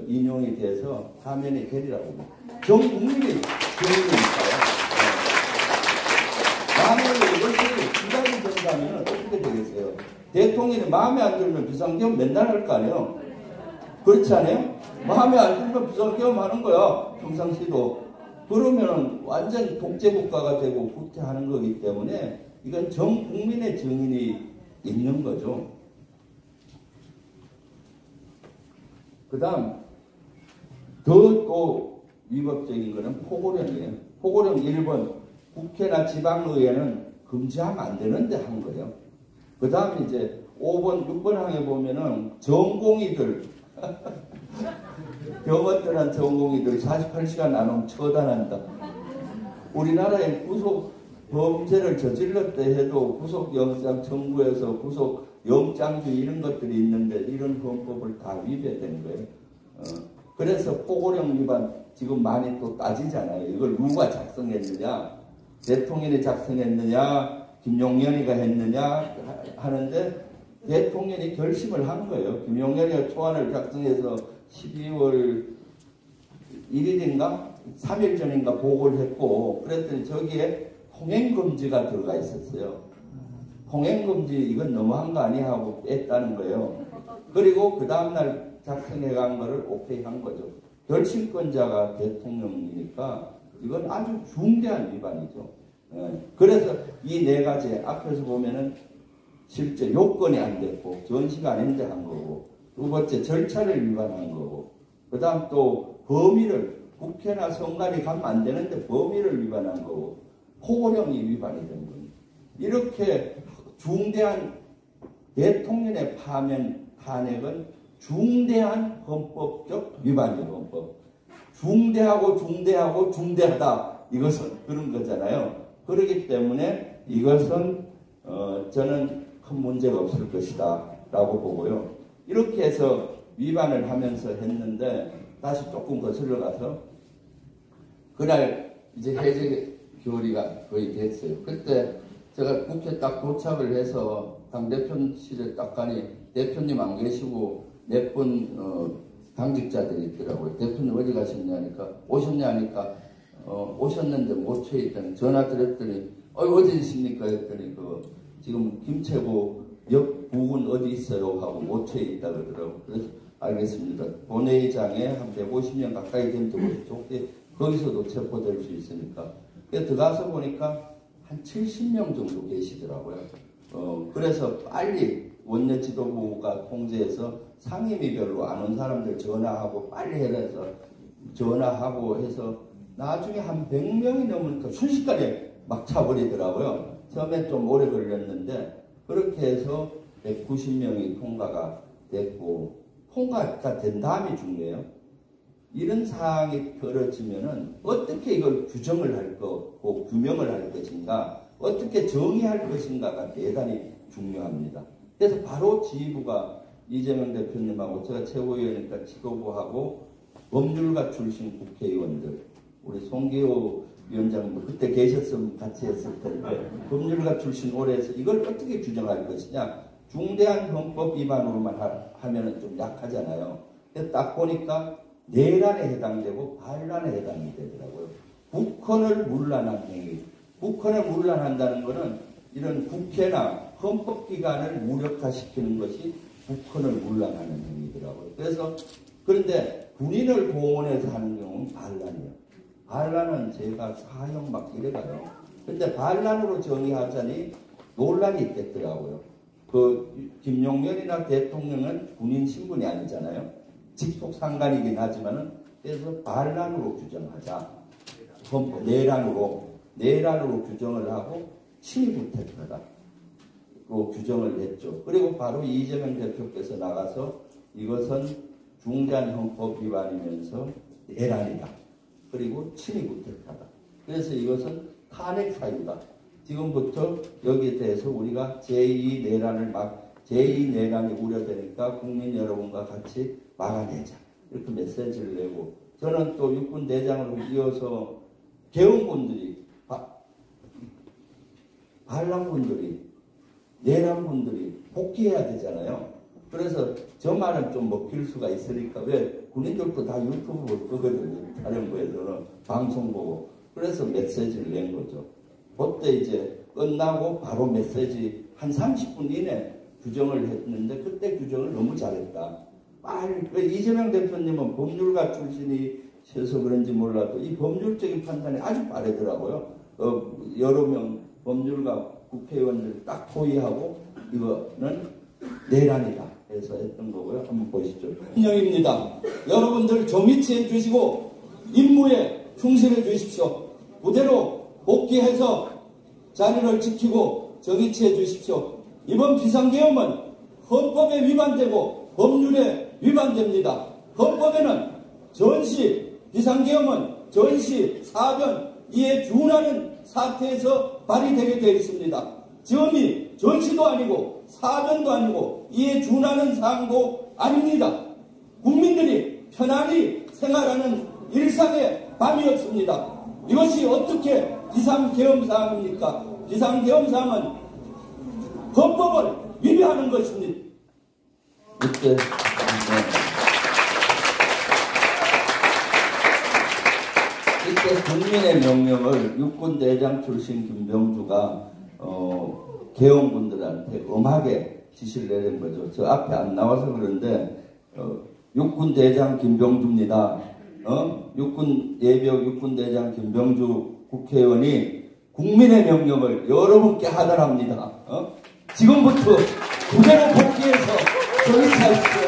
인용이 돼서 사면이 되리라고 봅니다. 전 국민이 증인이니까요. 만약에 이것이 기각이 된다면 어떻게 되겠어요? 대통령이 마음에 안 들면 비상계엄 맨날 할 거 아니에요? 그렇지 않아요? 마음에 안 들면 비상계엄 하는 거야. 평상시도. 그러면 완전 독재국가가 되고 후퇴하는 거기 때문에 이건 전 국민의 증인이 있는 거죠. 그 다음 더 또 위법적인 거는 포고령이에요. 포고령 1번 국회나 지방의회는 금지하면 안 되는데 한 거예요. 그 다음에 이제 5번, 6번 항에 보면은 전공의들 병원 떠난 전공의들 48시간 안 오면 처단한다. 우리나라에 구속 범죄를 저질렀다 해도 구속영장 청구해서 구속영장주의 이런 것들이 있는데 이런 헌법을 다 위배된 거예요. 그래서 포고령 위반 지금 많이 또 따지잖아요. 이걸 누가 작성했느냐, 대통령이 작성했느냐, 김용현이가 했느냐 하는데 대통령이 결심을 한 거예요. 김용현이가 초안을 작성해서 12월 1일인가 3일 전인가 보고를 했고, 그랬더니 저기에 통행금지가 들어가 있었어요. 통행금지 이건 너무한 거 아니야 하고 뺐다는 거예요. 그리고 그 다음날 작성해 간 거를 오케이 한 거죠. 결심권자가 대통령이니까 이건 아주 중대한 위반이죠. 그래서 이 네 가지 앞에서 보면은 실제 요건이 안 됐고 전시가 안 했는데 한 거고, 두 번째 절차를 위반한 거고, 그 다음 또 범위를 국회나 선관위 가면 안 되는데 범위를 위반한 거고, 포고령이 위반이 된 겁니다. 이렇게 중대한 대통령의 파면 탄핵은 중대한 헌법적 위반이에요. 헌법. 중대하고 중대하고 중대하다. 이것은 그런 거잖아요. 그렇기 때문에 이것은 저는 큰 문제가 없을 것이다 라고 보고요. 이렇게 해서 위반을 하면서 했는데 다시 조금 거슬러 가서 그날 이제 해제 교리가 거의 됐어요. 그때 제가 국회 딱 도착을 해서 당대표실에 딱 가니 대표님 안 계시고 몇 분 당직자들이 있더라고요. 대표님 어디 가셨냐니까 오셨냐니까 오셨는데 못 채 있다니 전화 드렸더니 어디 있습니까 했더니 지금 김채구 옆 부근 어디 있어요 하고 못 채 있다 그러더라고요. 그래서 알겠습니다. 본회의장에 한 150명 가까이 되면 좋게 거기서도 체포될 수 있으니까. 들어가서 보니까 한 70명 정도 계시더라고요. 그래서 빨리 원내 지도부가 통제해서 상임위 별로 안 온 사람들 전화하고 빨리 해서 전화하고 해서 나중에 한 100명이 넘으니까 순식간에 막 차버리더라고요. 처음에 좀 오래 걸렸는데 그렇게 해서 190명이 통과가 됐고, 통과가 된 다음이 중요해요. 이런 사항이 벌어지면은 어떻게 이걸 규정을 할 거고 규명을 할 것인가, 어떻게 정의할 것인가가 대단히 중요합니다. 그래서 바로 지휘부가 이재명 대표님하고 제가 최고위원이니까 지도부하고 법률가 출신 국회의원들, 우리 송기호 위원장도 그때 계셨으면 같이 했을 텐데 법률가 출신 오래 해서 이걸 어떻게 규정할 것이냐, 중대한 헌법 위반으로만 하면은 좀 약하잖아요. 그래서 딱 보니까 내란에 해당되고 반란에 해당이 되더라고요. 국헌을 문란한 행위. 국헌을 문란한다는 것은 이런 국회나 헌법기관을 무력화시키는 것이 국헌을 문란하는 행위더라고요. 그래서 그런데 군인을 동원해서 하는 경우는 반란이에요. 반란은 제가 사형 막 이래가요. 근데 반란으로 정의하자니 논란이 있겠더라고요. 김용현이나 대통령은 군인 신분이 아니잖아요. 직속 상관이긴 하지만은 그래서 반란으로 규정하자. 내란으로 규정을 하고 친위부택하다로 규정을 했죠. 그리고 바로 이재명 대표께서 나가서 이것은 중대한 헌법 위반이면서 내란이다. 그리고 친위부택하다. 그래서 이것은 탄핵 사유다. 지금부터 여기에 대해서 우리가 제2 내란이 우려되니까 국민 여러분과 같이 막아내자. 이렇게 메시지를 내고, 저는 또 육군 대장으로 이어서 개헌군들이, 반란군들이, 내란군들이 복귀해야 되잖아요. 그래서 저 말은 좀 먹힐 수가 있으니까, 왜 군인들도 다 유튜브 볼 거거든요. 사령부에서는 방송 보고. 그래서 메시지를 낸 거죠. 그때 이제 끝나고 바로 메시지 한 30분 이내 규정을 했는데 그때 규정을 너무 잘했다. 빨리 이재명 대표님은 법률가 출신이셔서 그런지 몰라도 이 법률적인 판단이 아주 빠르더라고요. 여러 명 법률가 국회의원들 딱 토의하고 이거는 내란이다 해서 했던 거고요. 한번 보시죠. 인형입니다. 여러분들 정위치해 주시고 임무에 충실해 주십시오. 부대로 복귀해서 자리를 지키고 정위치해 주십시오. 이번 비상계엄은 헌법에 위반되고 법률에 위반됩니다. 헌법에는 비상계엄은 전시, 사변, 이에 준하는 사태에서 발휘되게 되어 있습니다. 점이 전시도 아니고 사변도 아니고 이에 준하는 사항도 아닙니다. 국민들이 편안히 생활하는 일상의 밤이었습니다. 이것이 어떻게 비상계엄사항입니까? 비상계엄사항은 헌법을 위배하는 것입니다. 이때 국민의 명령을 육군대장 출신 김병주가 계엄군들한테 엄하게 지시를 내린 거죠. 저 앞에 안 나와서 그런데 육군대장 김병주입니다. 육군대장 김병주 국회의원이 국민의 명령을 여러분께 하달합니다. 지금부터 그대로 복귀해서 정치하십시오.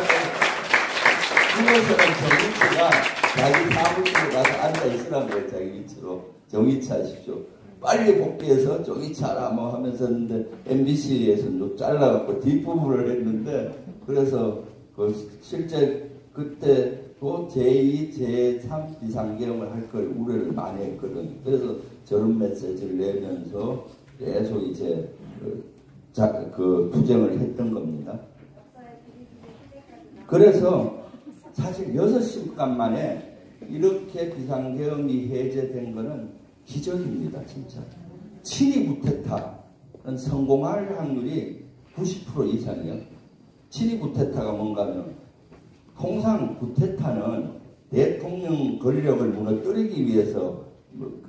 그것은 정치가 자기 사무실에 가서 앉아있으라는 거예요. 자기 위치로 정치하십시오. 빨리 복귀해서 정치하라 뭐 하면서 했는데 MBC에서 잘라갖고 뒷부분을 했는데 그래서 실제 그때 또 제2, 제3 비상계엄을 할 걸 우려를 많이 했거든. 그래서 저런 메시지를 내면서 계속 이제 투쟁을 했던 겁니다. 그래서 사실 6시간 만에 이렇게 비상계엄이 해제된 거는 기적입니다. 진짜. 친위 구테타는 성공할 확률이 90% 이상이에요. 친위 구테타가 뭔가 하면 통상 구테타는 대통령 권력을 무너뜨리기 위해서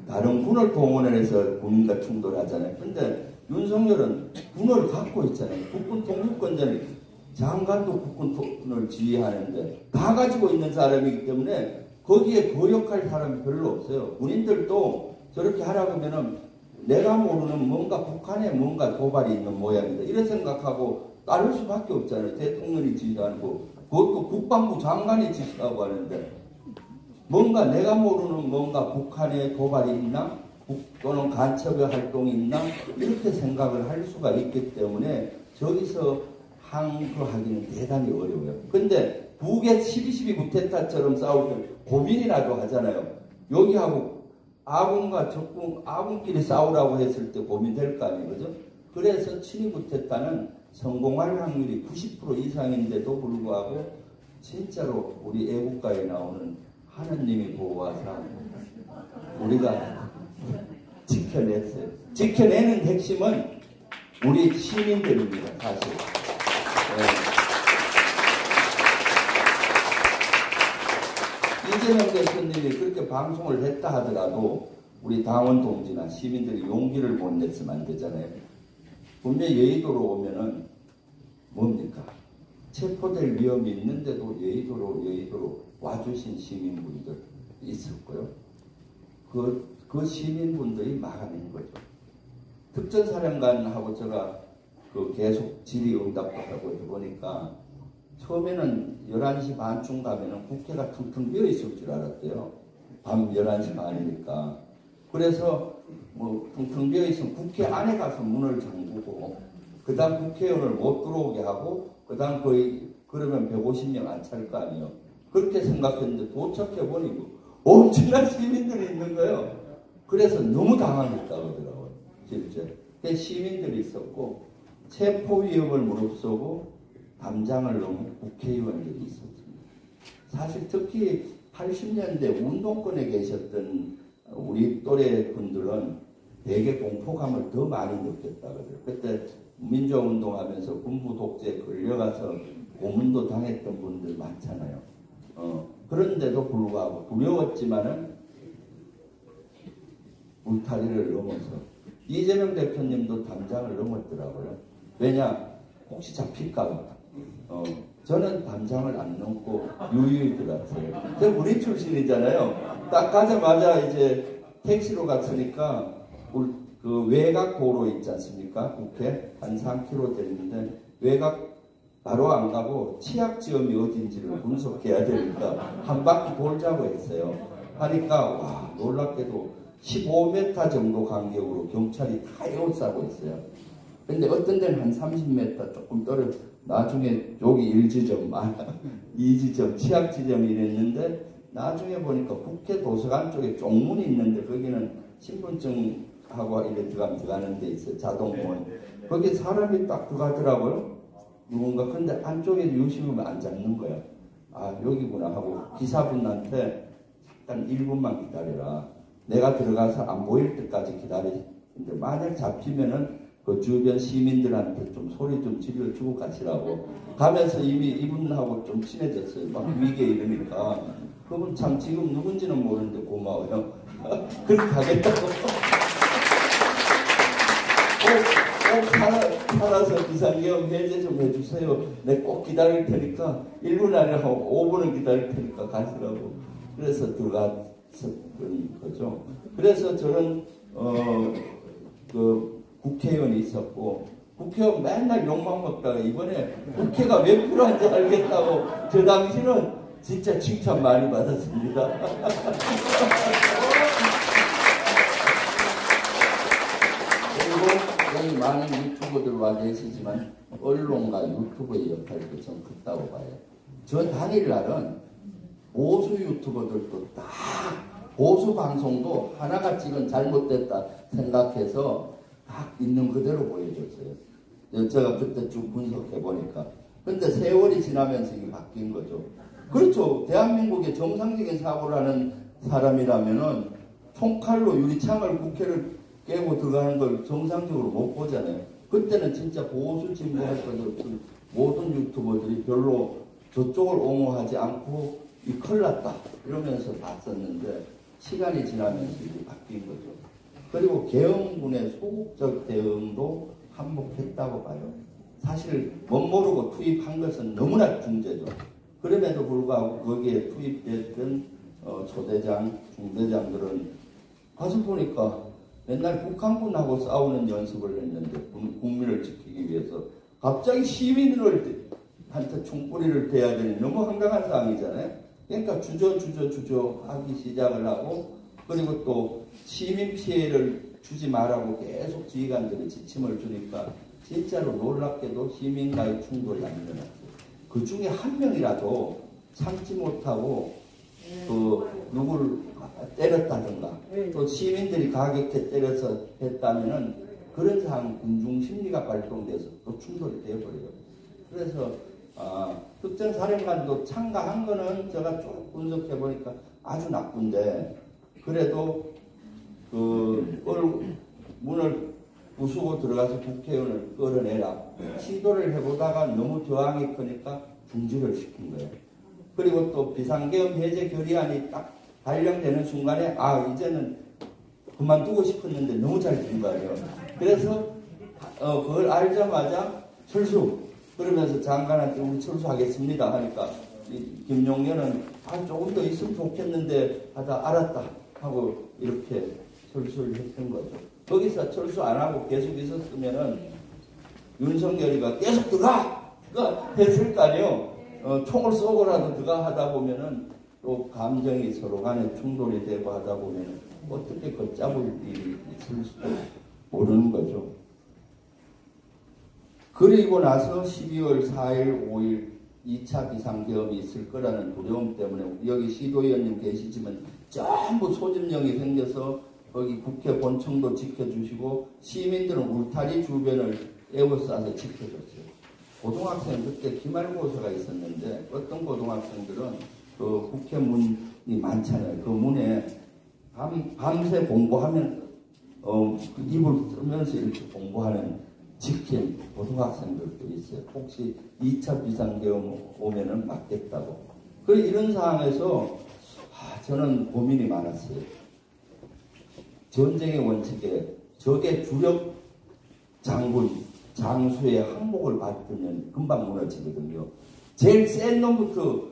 다른 군을 동원해서 군인과 충돌하잖아요. 근데 윤석열은 군을 갖고 있잖아요. 국군 통일권자는 장관도 국군을 지휘하는데 다 가지고 있는 사람이기 때문에 거기에 거역할 사람이 별로 없어요. 군인들도 저렇게 하라고 하면은 내가 모르는 뭔가 북한에 뭔가 도발이 있는 모양이다. 이런 생각하고 따를 수밖에 없잖아요. 대통령이 지시하는 거. 그것도 국방부 장관이 지시하고 하는데 뭔가 내가 모르는 뭔가 북한에 도발이 있나? 또는 간첩의 활동이 있나? 이렇게 생각을 할 수가 있기 때문에 저기서 항거하기는 대단히 어려워요. 근데 북의 12.12 구테타처럼 싸울 때 고민이라도 하잖아요. 여기하고 아군과 적군, 아군끼리 싸우라고 했을 때 고민될 거 아니에요. 그죠? 그래서 친위 구테타는 성공할 확률이 90% 이상인데도 불구하고 진짜로 우리 애국가에 나오는 하느님이 보호하사 우리가 지켜냈어요. 지켜내는 핵심은 우리 시민들입니다. 사실. 이재명 대표님이 그렇게 방송을 했다 하더라도 우리 당원 동지나 시민들이 용기를 못 냈으면 안 되잖아요. 분명히 여의도로 오면은 뭡니까? 체포될 위험이 있는데도 여의도로 와주신 시민분들 있었고요. 그 시민분들이 막아낸 거죠. 특전사령관하고 제가 계속 질의응답도 하고 해보니까 처음에는 11시 반쯤 가면은 국회가 텅텅 비어 있을 줄 알았대요. 밤 11시 반이니까. 그래서 뭐 텅텅 비어 있으면 국회 안에 가서 문을 잠그고 그 다음 국회의원을 못 들어오게 하고 그 다음 거의 그러면 150명 안 찰 거 아니에요. 그렇게 생각했는데 도착해보니 엄청난 시민들이 있는 거예요. 그래서 너무 당황했다고 하더라고요. 실제. 시민들이 있었고 체포 위협을 무릅쓰고 담장을 넘은 국회의원들이 있었습니다. 사실 특히 80년대 운동권에 계셨던 우리 또래 분들은 되게 공포감을 더 많이 느꼈다고 그래요. 그때 민주운동하면서 군부 독재에 걸려가서 고문도 당했던 분들 많잖아요. 그런데도 불구하고 두려웠지만은 울타리를 넘어서 이재명 대표님도 담장을 넘었더라고요. 왜냐? 혹시 잡힐까봐. 저는 담장을 안 넘고 유유히 들어갔어요. 저 우리 출신이잖아요. 딱 가자마자 이제 택시로 갔으니까 그 외곽 도로 있지 않습니까? 국회 한 3km 되는데 외곽 바로 안 가고 치약지점이 어딘지를 분석해야 되니까 한 바퀴 돌자고 했어요. 하니까 와 놀랍게도 15m 정도 간격으로 경찰이 다 에워싸고 있어요. 근데 어떤 데는 한 30m 조금 떨어져 나중에 여기 1지점, 2지점, 치약지점이 이랬는데 나중에 보니까 국회 도서관 쪽에 쪽문이 있는데 거기는 신분증하고 이렇게 들어가는 데 있어요. 자동문. 거기에 사람이 딱 들어가더라고요. 누군가. 근데 안쪽에 유심하면 안 잡는 거야. 아, 여기구나 하고 기사분한테 잠깐 1분만 기다려라. 내가 들어가서 안 보일 때까지 기다리는데 만약 잡히면은 그 주변 시민들한테 좀 소리 좀 질러주고 가시라고. 가면서 이미 이분하고 좀 친해졌어요. 막 위계 이러니까. 그분 참 지금 누군지는 모르는데 고마워요. 그렇게 가겠다고. 꼭 살아서 비상계엄 해제 좀 해주세요. 내 꼭 기다릴 테니까 1분 안에 하고 5분은 기다릴 테니까 가시라고. 그래서 들어갔었던 거죠. 그래서 저는 그 국회의원이 있었고 국회의원 맨날 욕만 먹다가 이번에 국회가 왜 필요한지 알겠다고 저 당시는 진짜 칭찬 많이 받았습니다. 그리고 여기 많은 유튜버들 와 계시지만 언론과 유튜버의 역할도 좀 크다고 봐요. 저 당일날은 보수 유튜버들도 다 보수 방송도 하나같이는 잘못됐다 생각해서 딱 있는 그대로 보여줬어요. 제가 그때 쭉 분석해 보니까. 근데 세월이 지나면서 이게 바뀐 거죠. 그렇죠. 대한민국의 정상적인 사고를 하는 사람이라면은 총칼로 유리창을 국회를 깨고 들어가는 걸 정상적으로 못 보잖아요. 그때는 진짜 보수 진보할 것 없은 모든 유튜버들이 별로 저쪽을 옹호하지 않고 이 큰일 났다 이러면서 봤었는데 시간이 지나면서 이게 바뀐 거죠. 그리고 계엄군의 소극적 대응도 한몫했다고 봐요. 사실 멋모르고 투입한 것은 너무나 중재죠. 그럼에도 불구하고 거기에 투입됐던 초대장, 중대장들은 가서 보니까 맨날 북한군하고 싸우는 연습을 했는데 국민을 지키기 위해서 갑자기 시민들한테 총구리를 대야 되는 너무 황당한 상황이잖아요. 그러니까 주저 하기 시작을 하고 그리고 또 시민 피해를 주지 말라고 계속 지휘관들이 지침을 주니까 진짜로 놀랍게도 시민과의 충돌이 안 일어났어요. 그 중에 한 명이라도 참지 못하고 누구를 때렸다든가 또 시민들이 가격해 때려서 했다면은 그런 상황 군중 심리가 발동돼서 또 충돌이 되어버려요. 그래서 특전사령관도 참가한 거는 제가 쭉 분석해 보니까 아주 나쁜데 그래도 문을 부수고 들어가서 국회의원을 끌어내라 시도를 해보다가 너무 저항이 크니까 중지를 시킨 거예요. 그리고 또 비상계엄 해제 결의안이 딱 발령되는 순간에 이제는 그만두고 싶었는데 너무 잘 된 거예요. 그래서 그걸 알자마자 철수 그러면서 장관한테 우리 철수하겠습니다 하니까 김용현은 조금 더 있으면 좋겠는데 하다 알았다 하고 이렇게 철수를 했던 거죠. 거기서 철수 안 하고 계속 있었으면은 윤석열이가 계속 들어가 했을 거 아니에요. 총을 쏘고라도 들어가 하다 보면은 또 감정이 서로 간에 충돌이 되고 하다 보면은 어떻게 걷잡을 일이 있을 수도 모르는 거죠. 그리고 나서 12월 4일, 5일 2차 비상계엄이 있을 거라는 두려움 때문에 여기 시도위원님 계시지만 전부 소집령이 생겨서 거기 국회 본청도 지켜주시고 시민들은 울타리 주변을 에워싸서 지켜줬어요. 고등학생 그때 기말고사가 있었는데 어떤 고등학생들은 그 국회 문이 많잖아요. 그 문에 밤새 공부하면 입을 뜨면서 이렇게 공부하는 지킨 고등학생들도 있어요. 혹시 2차 비상계엄 오면은 맞겠다고. 그래 이런 상황에서 저는 고민이 많았어요. 전쟁의 원칙에 적의 주력 장군, 장수의 항복을 받으면 금방 무너지거든요. 제일 센 놈부터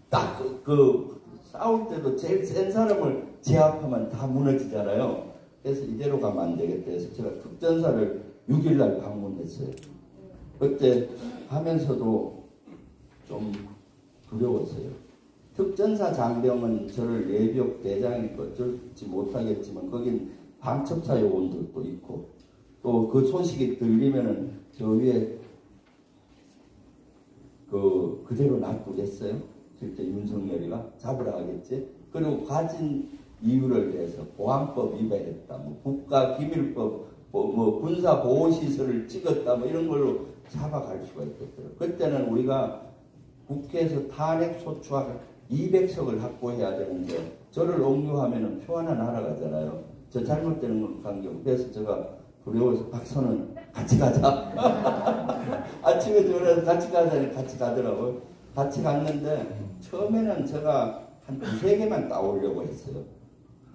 딱 싸울 때도 제일 센 사람을 제압하면 다 무너지잖아요. 그래서 이대로 가면 안 되겠다 해서 제가 특전사를 6일날 방문했어요. 그때 하면서도 좀 두려웠어요. 특전사 장병은 저를 예비역 대장이니까 어쩔지 못하겠지만 거긴 방첩사 요원들도 있고 또 그 소식이 들리면은 저 위에 그대로 놔두겠어요? 실제 윤석열이가 잡으러 가겠지? 그리고 가진 이유를 대해서 보안법 위반했다, 뭐 국가기밀법, 뭐 군사보호시설을 찍었다, 뭐 이런 걸로 잡아갈 수가 있겠더라고요. 그때는 우리가 국회에서 탄핵소추안 200석을 확보해야 되는데 저를 옹유하면 표 하나 날아가잖아요. 저 잘못되는 건 관계없고. 그래서 제가 두려워서 박선은 같이 가자. 아침에 전화해서 같이 가자니 같이 가더라고요. 같이 갔는데 처음에는 제가 한 2-3개만 따오려고 했어요.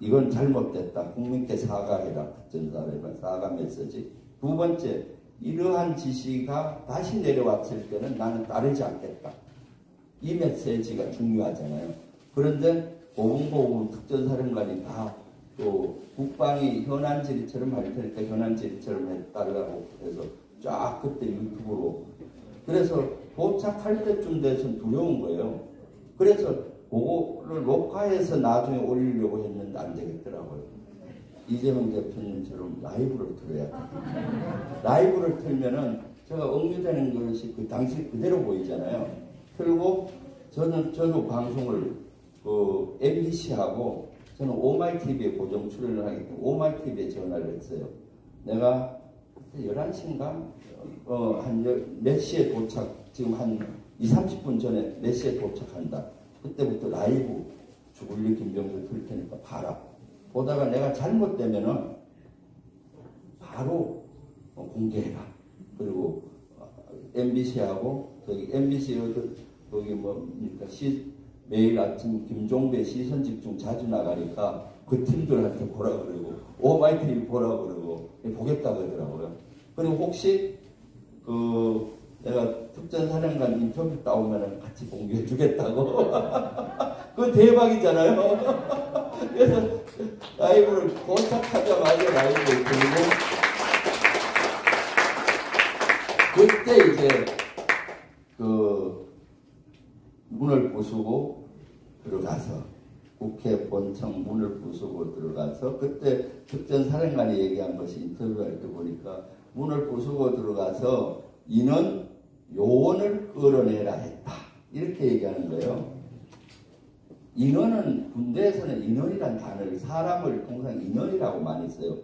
이건 잘못됐다. 국민께 사과해라. 전사회관 사과 메시지. 두 번째, 이러한 지시가 다시 내려왔을 때는 나는 따르지 않겠다. 이 메시지가 중요하잖아요. 그런데 고분고분 특전사령관이 다 또 국방이 현안 질의처럼 할 테니까 현안 질의처럼 해달라고 해서 쫙 그때 유튜브로. 그래서 도착할 때쯤 돼서는 두려운 거예요. 그래서 그거를 녹화해서 나중에 올리려고 했는데 안 되겠더라고요. 이재명 대표님처럼 라이브를 틀어야 돼요. 라이브를 틀면은 제가 억류되는 것이 그 당시 그대로 보이잖아요. 틀고 저도 방송을 MBC하고 저는 오마이TV에 고정 출연을 하기 때문에 오마이TV에 전화를 했어요. 내가 11시인가? 한 몇 시에 도착, 지금 한 20-30분 전에 몇 시에 도착한다. 그때부터 라이브 주불리 김병주 틀 테니까 봐라. 보다가 내가 잘못되면은 바로 공개해라. 그리고 MBC하고 저기 MBC 거기 뭡니까 매일 아침 김종배 시선 집중 자주 나가니까 그 팀들한테 보라 그러고 오마이TV 보라 그러고 보겠다 그러더라고요. 그리고 혹시 내가 특전사령관 인터뷰 따오면 같이 공개해 주겠다고. 그건 대박이잖아요. 그래서 라이브를 도착하자마자 라이브를 들고 그때 이제 문을 부수고 들어가서 국회 본청 문을 부수고 들어가서 그때 특전사령관이 얘기한 것이 인터뷰할 때 보니까 문을 부수고 들어가서 인원 요원을 끌어내라 했다. 이렇게 얘기하는 거예요. 인원은 군대에서는 인원이란 단어를 사람을 통상 인원이라고 많이 써요.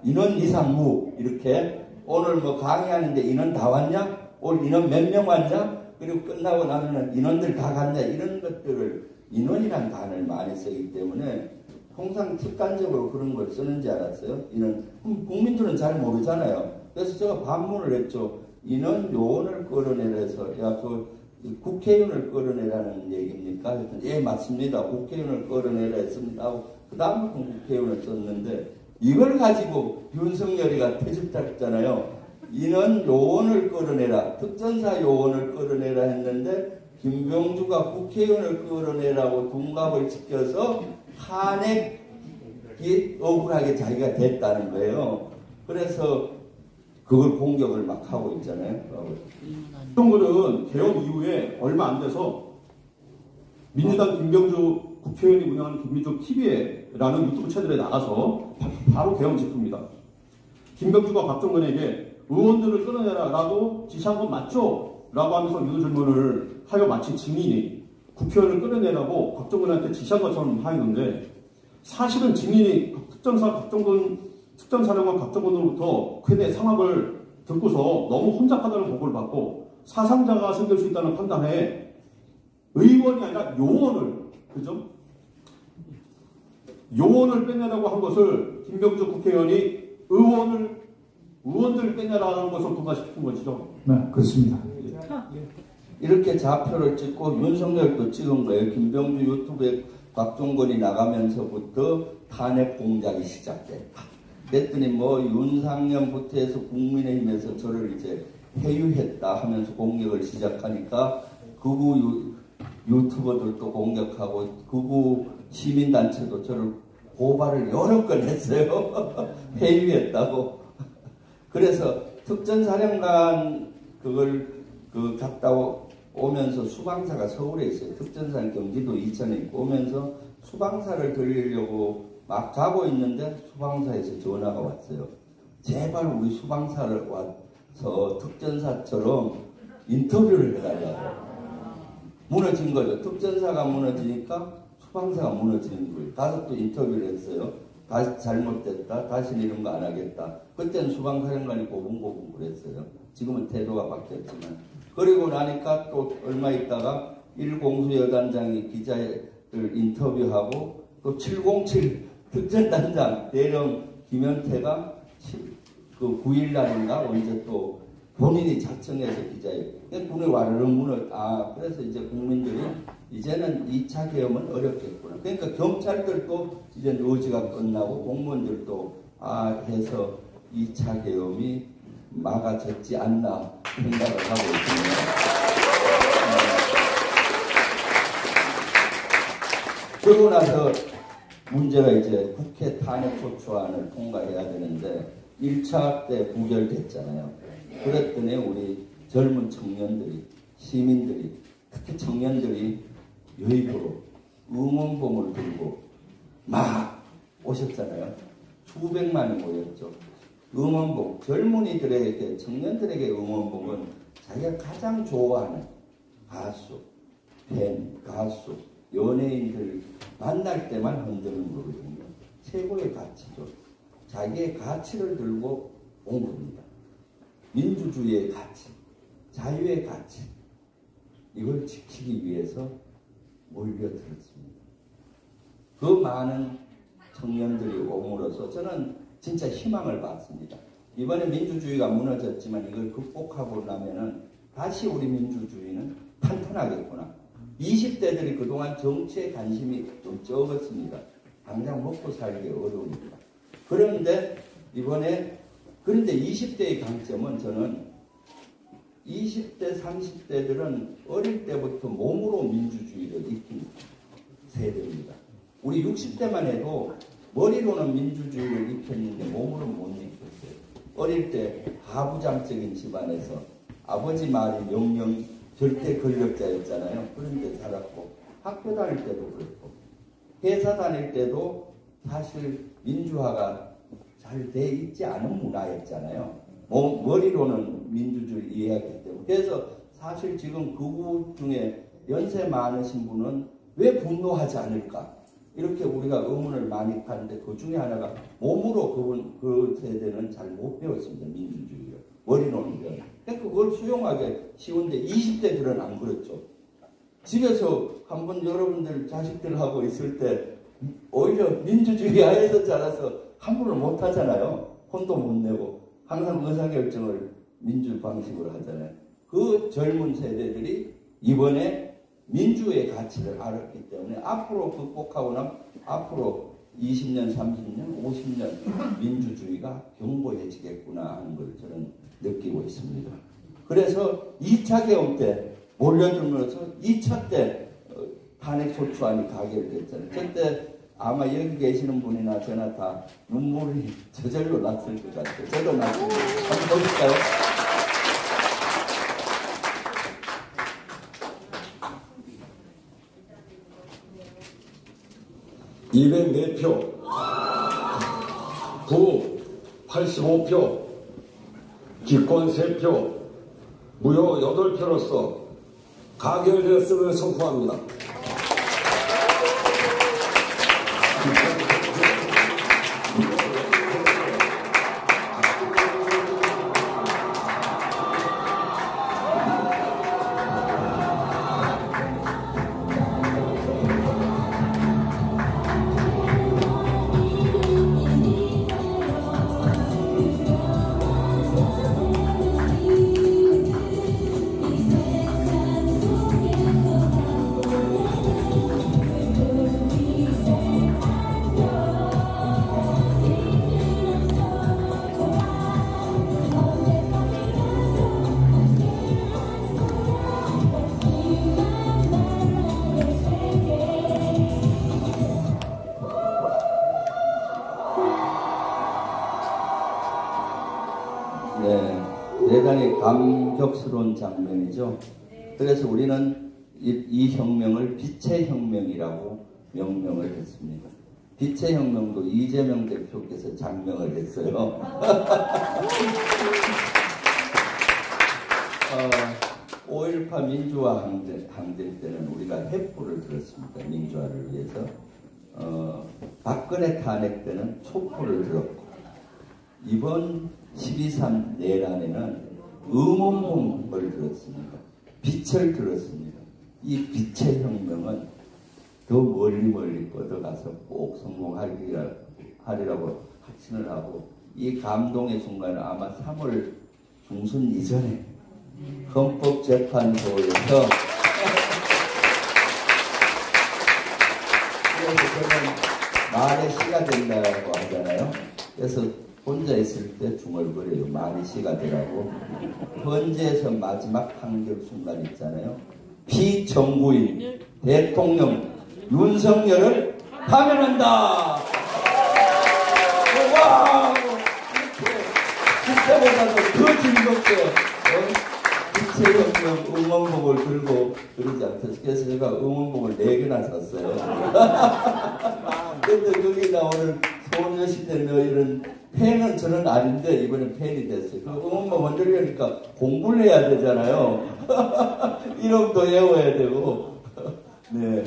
인원 이상무 이렇게 오늘 뭐 강의하는데 인원 다 왔냐? 오늘 인원 몇 명 왔냐? 그리고 끝나고 나면은 인원들 다 갔냐? 이런 것들을 인원이란 단어를 많이 쓰기 때문에 통상 습관적으로 그런 걸 쓰는지 알았어요. 국민들은 잘 모르잖아요. 그래서 제가 반문을 했죠. 인원 요원을 끌어내려서 국회의원을 끌어내라는 얘기입니까? 그랬더니 예 맞습니다. 국회의원을 끌어내라 했습니다 하고 그 다음부터 국회의원을 썼는데 이걸 가지고 윤석열이가 퇴직했잖아요. 인원 요원을 끌어내라, 특전사 요원을 끌어내라 했는데 김병주가 국회의원을 끌어내라고 둔갑을 지켜서 탄핵이 억울하게 자기가 됐다는 거예요. 그래서 그걸 공격을 막 하고 있잖아요. 이런 거는 개헌 이후에 얼마 안 돼서 민주당 김병주 국회의원이 운영하는 김민주 TV라는 유튜브 채널에 나가서 바로 개헌 직후입니다. 김병주가 박정근에게 의원들을 끌어내라라고 지시한 건 맞죠? 라고 하면서 이 질문을 하여 마친 증인이 국회의원을 끌어내라고 박정근한테 지시한 것처럼 하였는데 사실은 증인이 특전사령관 박정근으로부터 그의 상황을 듣고서 너무 혼잡하다는 보고를 받고 사상자가 생길 수 있다는 판단에 의원이 아니라 요원을, 그죠? 요원을 빼내라고 한 것을 김병주 국회의원이 의원들 빼내라는 것을 부과시킨 것이죠. 네, 그렇습니다. 이렇게 좌표를 찍고 윤석열도 찍은 거예요. 김병주 유튜브에 곽종건이 나가면서부터 탄핵 공작이 시작됐다. 그랬더니 뭐 윤상현부터 해서 국민의힘에서 저를 이제 회유했다 하면서 공격을 시작하니까 극우 유튜버들도 공격하고 극우 시민단체도 저를 고발을 여러 건 했어요. 회유했다고. 그래서 특전사령관 갔다 오면서 수방사가 서울에 있어요. 특전사는 경기도 이천에 있고 오면서 수방사를 들리려고 막 가고 있는데 수방사에서 전화가 왔어요. 제발 우리 수방사를 와서 특전사처럼 인터뷰를 해달라고. 무너진 거죠. 특전사가 무너지니까 수방사가 무너지는 거예요. 가서 또 인터뷰를 했어요. 다시 잘못됐다. 다시는 이런 거 안 하겠다. 그때는 수방사령관이 고분고분 그랬어요. 지금은 태도가 바뀌었지만. 그리고 나니까 또 얼마 있다가 1공수여단장이 기자들 인터뷰하고 또 707 특전단장 대령 김현태가 그 9일날인가 언제 또 본인이 자청해서 기자예요. 군의 와르르 그래서 이제 국민들이 이제는 2차 계엄은 어렵겠구나. 그러니까 경찰들도 이제 의지가 끝나고 공무원들도 해서 2차 계엄이 막아졌지 않나 생각을 하고 있습니다. 그러고 나서 문제가 이제 국회 탄핵소추안을 통과해야 되는데 1차 때 부결됐잖아요. 그랬더니 우리 젊은 청년들이, 시민들이, 특히 청년들이 여의도로 응원봉을 들고 막 오셨잖아요. 수백만이 모였죠. 응원봉, 젊은이들에게, 청년들에게 응원봉은 자기가 가장 좋아하는 가수, 밴, 가수, 연예인들 만날 때만 흔드는 거거든요. 최고의 가치죠. 자기의 가치를 들고 온 겁니다. 민주주의의 가치, 자유의 가치, 이걸 지키기 위해서 몰려들었습니다. 그 많은 청년들이 옴으로써 저는 진짜 희망을 봤습니다. 이번에 민주주의가 무너졌지만 이걸 극복하고 나면은 다시 우리 민주주의는 탄탄하겠구나. 20대들이 그동안 정치에 관심이 좀 적었습니다. 당장 먹고 살기 어려우니까. 그런데 20대의 강점은 저는 20대, 30대들은 어릴 때부터 몸으로 민주주의를 익힌 세대입니다. 우리 60대만 해도 머리로는 민주주의를 익혔는데 몸으로는 못 익혔어요. 어릴 때 하부장적인 집안에서 아버지 말이 명령 절대 권력자였잖아요. 그런데 자랐고 학교 다닐 때도 그렇고 회사 다닐 때도 사실 민주화가 잘 돼 있지 않은 문화였잖아요. 머리로는 민주주의 이해했기 때문에. 그래서 사실 지금 극우 중에 연세 많으신 분은 왜 분노하지 않을까? 이렇게 우리가 의문을 많이 하는데 그 중에 하나가 몸으로 그 세대는 잘 못 배웠습니다. 민주주의를. 머리로는 배워요. 그러니까 그걸 수용하기 쉬운데 20대들은 안 그렇죠. 집에서 한번 여러분들 자식들하고 있을 때 오히려 민주주의 하에서 자라서 함부로 못 하잖아요. 혼도 못 내고 항상 의사결정을 민주 방식으로 하잖아요. 그 젊은 세대들이 이번에 민주의 가치를 알았기 때문에 앞으로 극복하고 나면 앞으로 20년, 30년, 50년 민주주의가 견고해지겠구나 하는 걸 저는 느끼고 있습니다. 그래서 2차 계엄 때 몰려들면서 2차 때 탄핵소추안이 가결됐잖아요. 그때 아마 여기 계시는 분이나 저나 다 눈물이 저절로 났을 것 같아요. 저도 났습니다. 한번 보실까요? (204표) 부 85표, 기권 3표, 무효 8표로서 가결되었음을 선포합니다. 대단히 감격스러운 장면이죠. 그래서 우리는 이 혁명을 빛의 혁명이라고 명명을 했습니다. 빛의 혁명도 이재명 대표께서 장명을 했어요. 5.18 5.18 민주화 항쟁 때는 우리가 해포를 들었습니다. 민주화를 위해서. 박근혜 탄핵 때는 촛불을 들었고, 이번 12.3 내란에는 응원봉을 들었습니다. 빛을 들었습니다. 이 빛의 혁명은 더 멀리 뻗어가서 꼭 성공하리라고 확신을 하고, 이 감동의 순간은 아마 3월 중순 이전에 헌법재판소에서 그래서 저는 말의 시가 된다고 하잖아요. 그래서 혼자 있을 때 중얼거려요. 말이 시가 되라고. 헌재에서 마지막 판결 순간 있잖아요. 피정부인 대통령 윤석열을 파면한다. 와, 이렇게 그때보다도 더 즐겁게 빛의 혁명 응원봉을 들고 그러지 않겠어요. 그래서 제가 응원봉을 4개나 샀어요. 근데 거기 나오는 소녀시대 너희는 팬은 저는 아닌데 이번에 팬이 됐어요. 그 응원봉 만들려니까 공부를 해야 되잖아요. 이름도 외워야 되고. 네.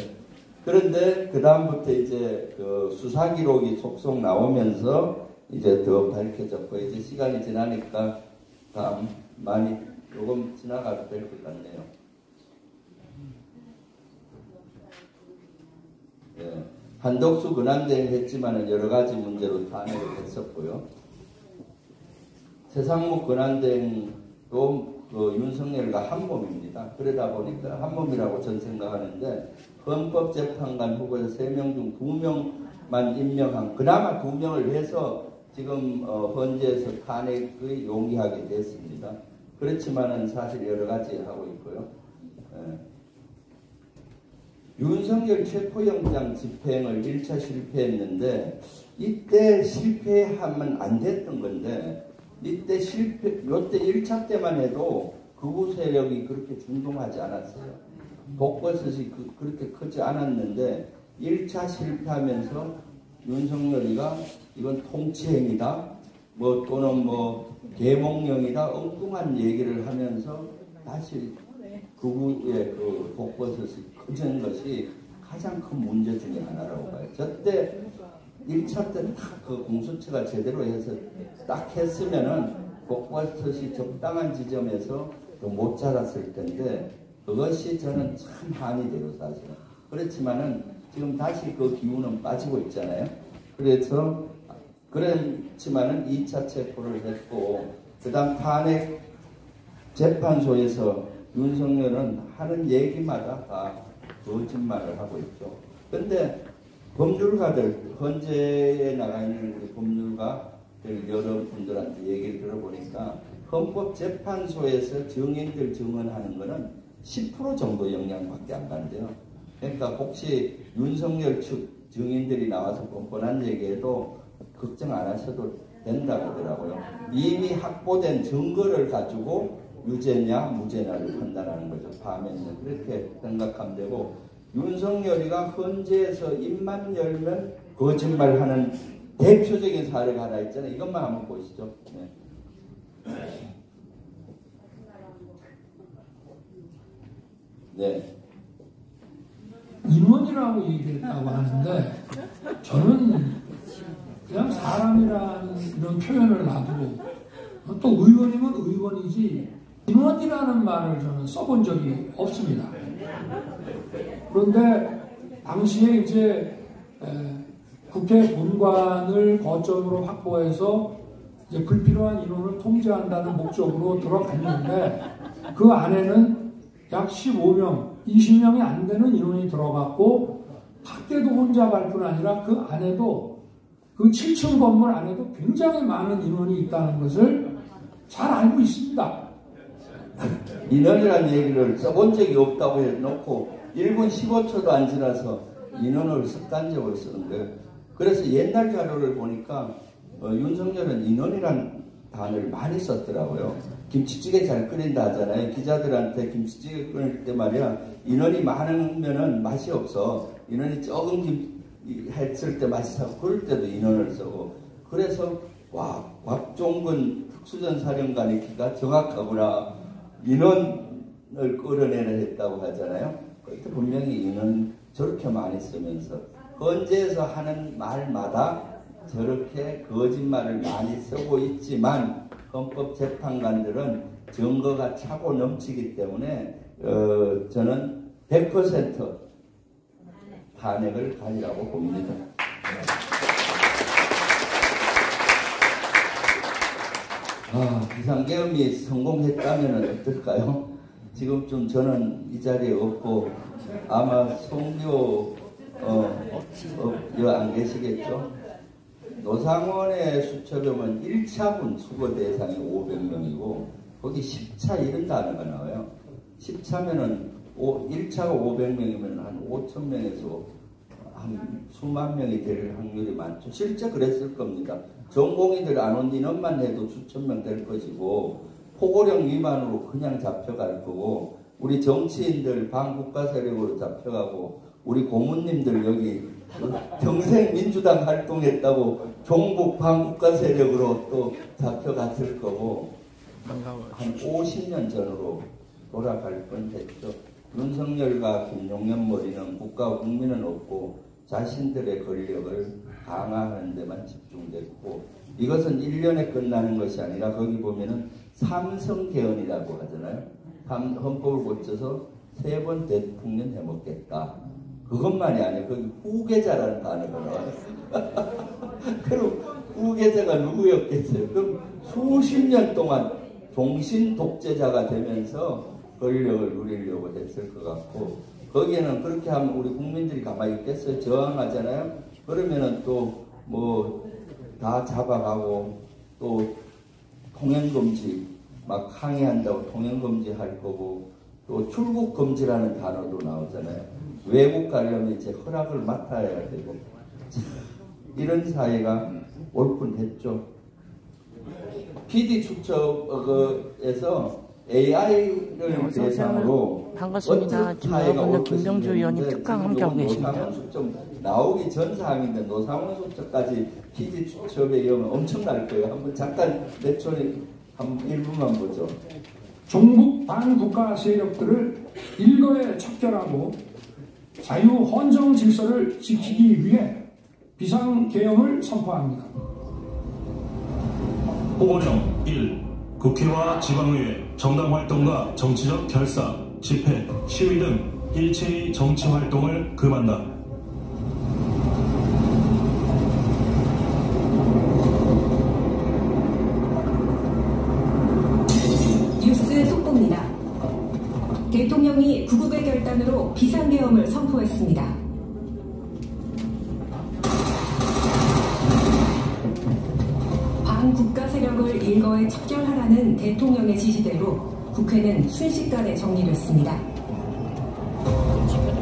그런데 그 다음부터 이제 그 수사 기록이 속속 나오면서 이제 더 밝혀졌고, 이제 시간이 지나니까 다음 많이 조금 지나가도 될 것 같네요. 네. 한덕수 근한대행 했지만은 여러 가지 문제로 탄핵을 했었고요. 최상목 근한대행도 그 윤석열과 한몸입니다. 그러다 보니까 한몸이라고 전 생각하는데, 헌법재판관 후보자 3명 중 2명만 임명한, 그나마 2명을 해서 지금 헌재에서 탄핵을 용이하게 됐습니다. 그렇지만은 사실 여러 가지 하고 있고요. 윤석열 체포영장 집행을 1차 실패했는데, 이때 실패하면 안 됐던 건데, 요때 1차 때만 해도 극우 세력이 그렇게 중동하지 않았어요. 독버섯이 그렇게 크지 않았는데, 1차 실패하면서 윤석열이가 이건 통치행위다, 또는 계몽령이다, 엉뚱한 얘기를 하면서 다시 극우의 그 독버섯이 커진 것이 가장 큰 문제 중에 하나라고 봐요. 저때 1차 때 딱 그 공수처가 제대로 해서 딱 했으면은 독버섯이 적당한 지점에서 못 자랐을 텐데, 그것이 저는 참 한이 돼요, 사실은. 그렇지만은 지금 다시 그 기운은 빠지고 있잖아요. 그렇지만은 2차 체포를 했고, 그 다음 탄핵 재판소에서 윤석열은 하는 얘기마다 다 거짓말을 하고 있죠. 근데 법률가들, 헌재에 나가 있는 우리 법률가 여러분들한테 얘기를 들어보니까, 헌법재판소에서 증인들 증언하는 거는 10% 정도 영향밖에 안 간대요. 그러니까 혹시 윤석열 측 증인들이 나와서 뻔뻔한 얘기해도 걱정 안 하셔도 된다고 하더라고요. 이미 확보된 증거를 가지고 유죄냐 무죄냐를 판단하는 거죠. 파면은 그렇게 생각하면 되고, 윤석열이가 헌재에서 입만 열면 거짓말하는 대표적인 사례가 하나 있잖아요. 이것만 한번 보시죠. 네. 인원이라고 얘기했다고 하는데, 저는 그냥 사람이라는 이런 표현을 놔두고, 또 의원이면 의원이지 인원이라는 말을 저는 써본 적이 없습니다. 그런데 당시에 이제 국회 본관을 거점으로 확보해서 이제 불필요한 인원을 통제한다는 목적으로 들어갔는데, 그 안에는 약 15명, 20명이 안 되는 인원이 들어갔고, 학대도 혼자 갈 뿐 아니라 그 안에도, 그 7층 건물 안에도 굉장히 많은 인원이 있다는 것을 잘 알고 있습니다. 인원이라는 얘기를 써본 적이 없다고 해놓고 1분 15초도 안 지나서 인원을 습관적으로 쓰는데, 그래서 옛날 자료를 보니까 윤석열은 인원이란 단어를 많이 썼더라고요. 김치찌개 잘 끓인다 하잖아요. 기자들한테 김치찌개 끓일 때 말이야, 인원이 많으면은 맛이 없어. 인원이 적은 했을 때 맛있어. 그럴 때도 인원을 쓰고. 그래서 와, 곽종근 특수전 사령관의 기가 정확하구나. 인원 끌어내려 했다고 하잖아요. 그때 분명히 이는 저렇게 많이 쓰면서 헌재에서 하는 말마다 저렇게 거짓말을 많이 쓰고 있지만 헌법재판관들은 증거가 차고 넘치기 때문에 저는 100% 탄핵을 가리라고 봅니다. 비상계엄이 성공했다면 어떨까요? 지금쯤 저는 이 자리에 없고 아마 송교 안 계시겠죠? 노상원의 수첩에는 1차분 수거 대상이 500명이고 거기 10차 이런 단어가 나와요. 10차면은 1차가 500명이면 한 5,000명에서 한 수만 명이 될 확률이 많죠. 실제 그랬을 겁니다. 전공의들 안 온 인원만 해도 수천 명 될 것이고 포고령 위반으로 그냥 잡혀갈 거고 우리 정치인들 반국가 세력으로 잡혀가고 우리 고문님들 여기 평생 민주당 활동했다고 종북 반국가 세력으로 또 잡혀갔을 거고 한 50년 전으로 돌아갈 뻔했죠. 윤석열과 김용현 머리는 국가와 국민은 없고 자신들의 권력을 강화하는 데만 집중됐고 이것은 1년에 끝나는 것이 아니라 거기 보면은 삼성개헌이라고 하잖아요. 헌법을 고쳐서 3번 대통령 해먹겠다. 그것만이 아니에요. 거기 후계자라는 단어가 나와요. 그럼 후계자가 누구였겠어요? 그럼 수십 년 동안 종신 독재자가 되면서 권력을 누리려고 했을 것 같고 거기에는 그렇게 하면 우리 국민들이 가만히 있겠어요? 저항하잖아요. 그러면은 또 뭐 다 잡아가고 또 통행금지 막 항의한다고 통행금지 할 거고 또 출국금지라는 단어도 나오잖아요. 외국 가려면 이제 허락을 맡아야 되고 이런 사회가 올 뻔했죠. PD 수첩에서 AI를 대상으로 반갑습니다. 지금 김병주 의원님 특강 함께하고 계십니다. 노상원 수첩 나오기 전 사항인데 노상원 수첩까지 PD 수첩에 의하면 엄청날 거예요. 한번 잠깐 몇 초에 한 1분만 보죠. 종북 반국가 세력들을 일거에 척결하고 자유 헌정 질서를 지키기 위해 비상계엄을 선포합니다. 포고령 1. 국회와 지방의회, 정당활동과 정치적 결사, 집회, 시위 등 일체의 정치활동을 금한다. 뉴스 속보입니다. 대통령이 구국의 결단으로 비상계엄을 선포했습니다. 반국가 세력을 일거에 척결하라는 대통령의 지시대로 국회는 순식간에 정리됐습니다.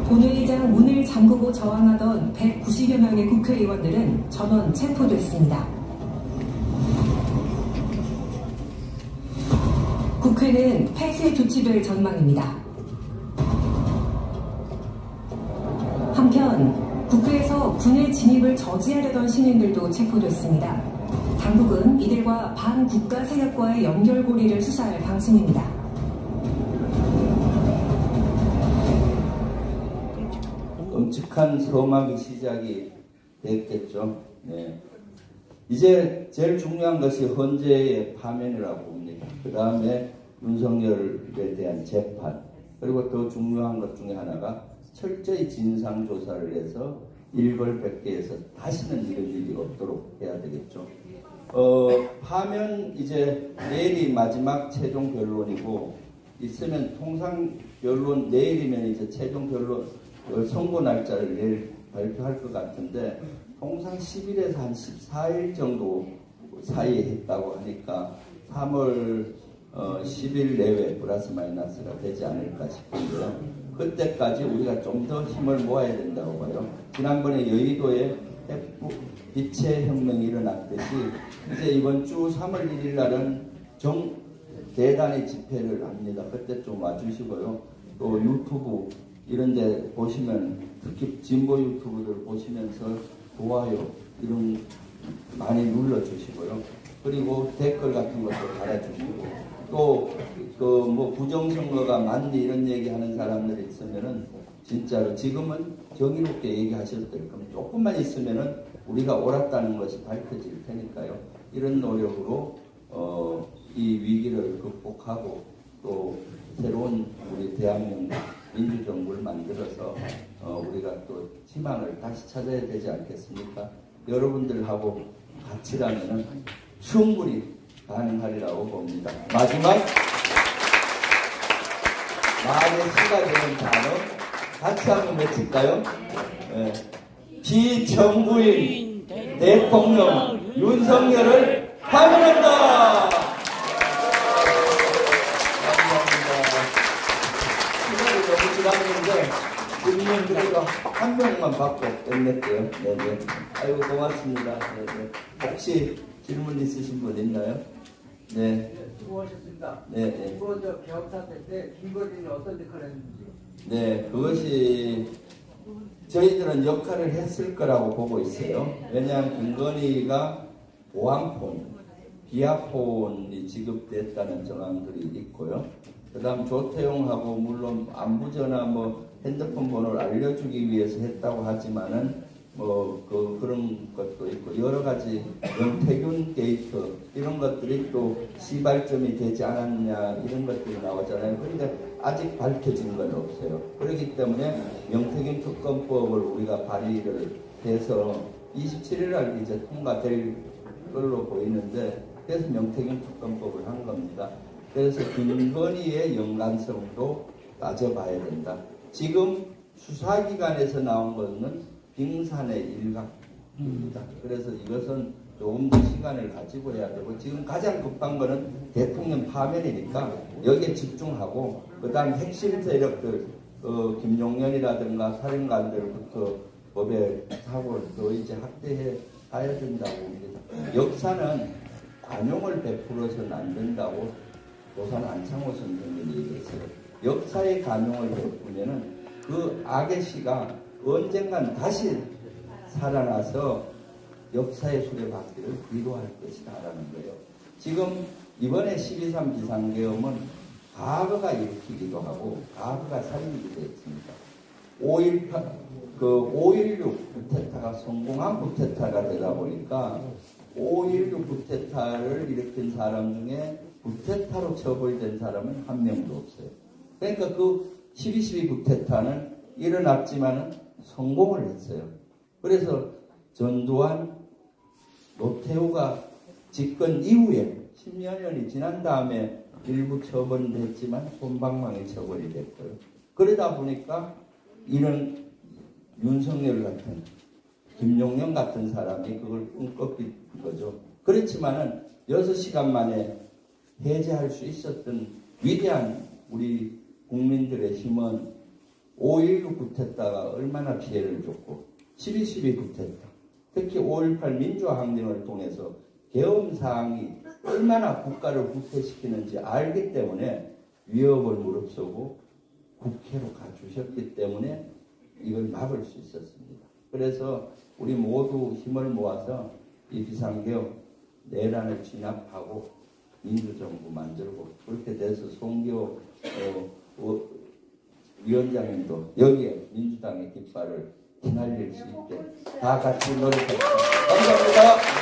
본회의장 문을 잠그고 저항하던 190여 명의 국회의원들은 전원 체포됐습니다. 국회는 폐쇄 조치될 전망입니다. 한편 국회에서 군의 진입을 저지하려던 시민들도 체포됐습니다. 당국은 이들과 반국가 세력과의 연결고리를 수사할 방침입니다. 끔찍한 서막이 시작이 됐겠죠. 네. 이제 제일 중요한 것이 헌재의 파면이라고 봅니다. 그 다음에 윤석열에 대한 재판, 그리고 더 중요한 것 중에 하나가 철저히 진상조사를 해서 일벌백계해서 다시는 이런 일이 없도록 해야 되겠죠. 파면 이제 내일이 마지막 최종 변론이고 있으면 통상 변론 내일이면 이제 최종 변론 선고 날짜를 내일 발표할 것 같은데 통상 10일에서 한 14일 정도 사이에 했다고 하니까 3월 10일 내외 플러스 마이너스가 되지 않을까 싶은데요. 그때까지 우리가 좀 더 힘을 모아야 된다고 봐요. 지난번에 여의도에 빛의 혁명이 일어났듯이 이제 이번 주 3월 1일 날은 대단히 집회를 합니다. 그때 좀 와주시고요. 또 유튜브 이런 데 보시면 특히 진보 유튜브들 보시면서 좋아요 이런 많이 눌러주시고요. 그리고 댓글 같은 것도 달아주시고 또 그 뭐 부정선거가 맞니 이런 얘기하는 사람들이 있으면은 진짜로 지금은 정의롭게 얘기하셔도 될 겁니다. 조금만 있으면은 우리가 옳았다는 것이 밝혀질 테니까요. 이런 노력으로 이 위기를 극복하고 또 새로운 우리 대한민국 민주정부를 만들어서 우리가 또 희망을 다시 찾아야 되지 않겠습니까? 여러분들하고 같이라면은 충분히 가능하리라고 봅니다. 마지막 말의 시가 되는 단어 같이 한번 외칠까요? 네. 비정부인 대통령 윤석열을 환영한다. 시간이 너무 지났는데 질문드리고 한 명만 받고 끝낼게요. 네네. 아이고 고맙습니다. 네네. 혹시 질문 있으신 분 있나요? 네. 수고하셨습니다. 네. 이번 개업 사태 때 김건희는 어떤 역할을 했는지. 네, 그것이 저희들은 역할을 했을 거라고 보고 있어요. 왜냐하면 김건희가 보안폰, 비아폰이 지급됐다는 정황들이 있고요. 그 다음 조태용하고 물론 안부전화 핸드폰 번호를 알려주기 위해서 했다고 하지만은 그런 것도 있고 여러 가지 영태균 게이트 이런 것들이 또 시발점이 되지 않았냐 이런 것들이 나오잖아요. 그런데 아직 밝혀진 건 없어요. 그렇기 때문에 영태균 특검법을 우리가 발의를 해서 27일 날 이제 통과될 걸로 보이는데 그래서 영태균 특검법을 한 겁니다. 그래서 김건희의 연관성도 따져봐야 된다. 지금 수사기관에서 나온 것은 빙산의 일각입니다. 그래서 이것은 조금 더 시간을 가지고 해야 되고 지금 가장 급한 거는 대통령 파면이니까 여기에 집중하고 그 다음 핵심 세력들 김용현이라든가 사령관들부터 법에 사고를 더 이제 확대해 가야 된다고 봅니다. 역사는 관용을 베풀어서는 안 된다고 도산 안창호 선생님이 얘기했어요. 역사의 관용을 베푸면은 그 악의 씨가 언젠간 다시 살아나서 역사의 수레바퀴를 위로할 것이다라는 거예요. 지금 이번에 12.3 비상계엄은 과거가 일으키기도 하고 과거가 살리기도 했습니다. 5.16 쿠데타가 성공한 쿠데타가 되다 보니까 5.16 쿠데타를 일으킨 사람 중에 쿠데타로 처벌된 사람은 한 명도 없어요. 그러니까 그 12.12 쿠데타는 일어났지만은 성공을 했어요. 그래서 전두환, 노태우가 집권 이후에 10여 년이 지난 다음에 일부 처벌됐지만 솜방망이 처벌이 됐고요. 그러다 보니까 이런 윤석열 같은 김용현 같은 사람이 그걸 꿈꿨던 거죠. 그렇지만은 6시간 만에 해제할 수 있었던 위대한 우리 국민들의 힘은 5.16 쿠데타가 얼마나 피해를 줬고 12.12 쿠데타 특히 5.18 민주항쟁을 통해서 계엄사항이 얼마나 국가를 후퇴시키는지 알기 때문에 위협을 무릅쓰고 국회로 가주셨기 때문에 이걸 막을 수 있었습니다. 그래서 우리 모두 힘을 모아서 이 비상계엄 내란을 진압하고 민주정부 만들고 그렇게 돼서 송기호 위원장님도 여기에 민주당의 깃발을 휘날릴 수 있게 다 같이 노력합시다. 감사합니다.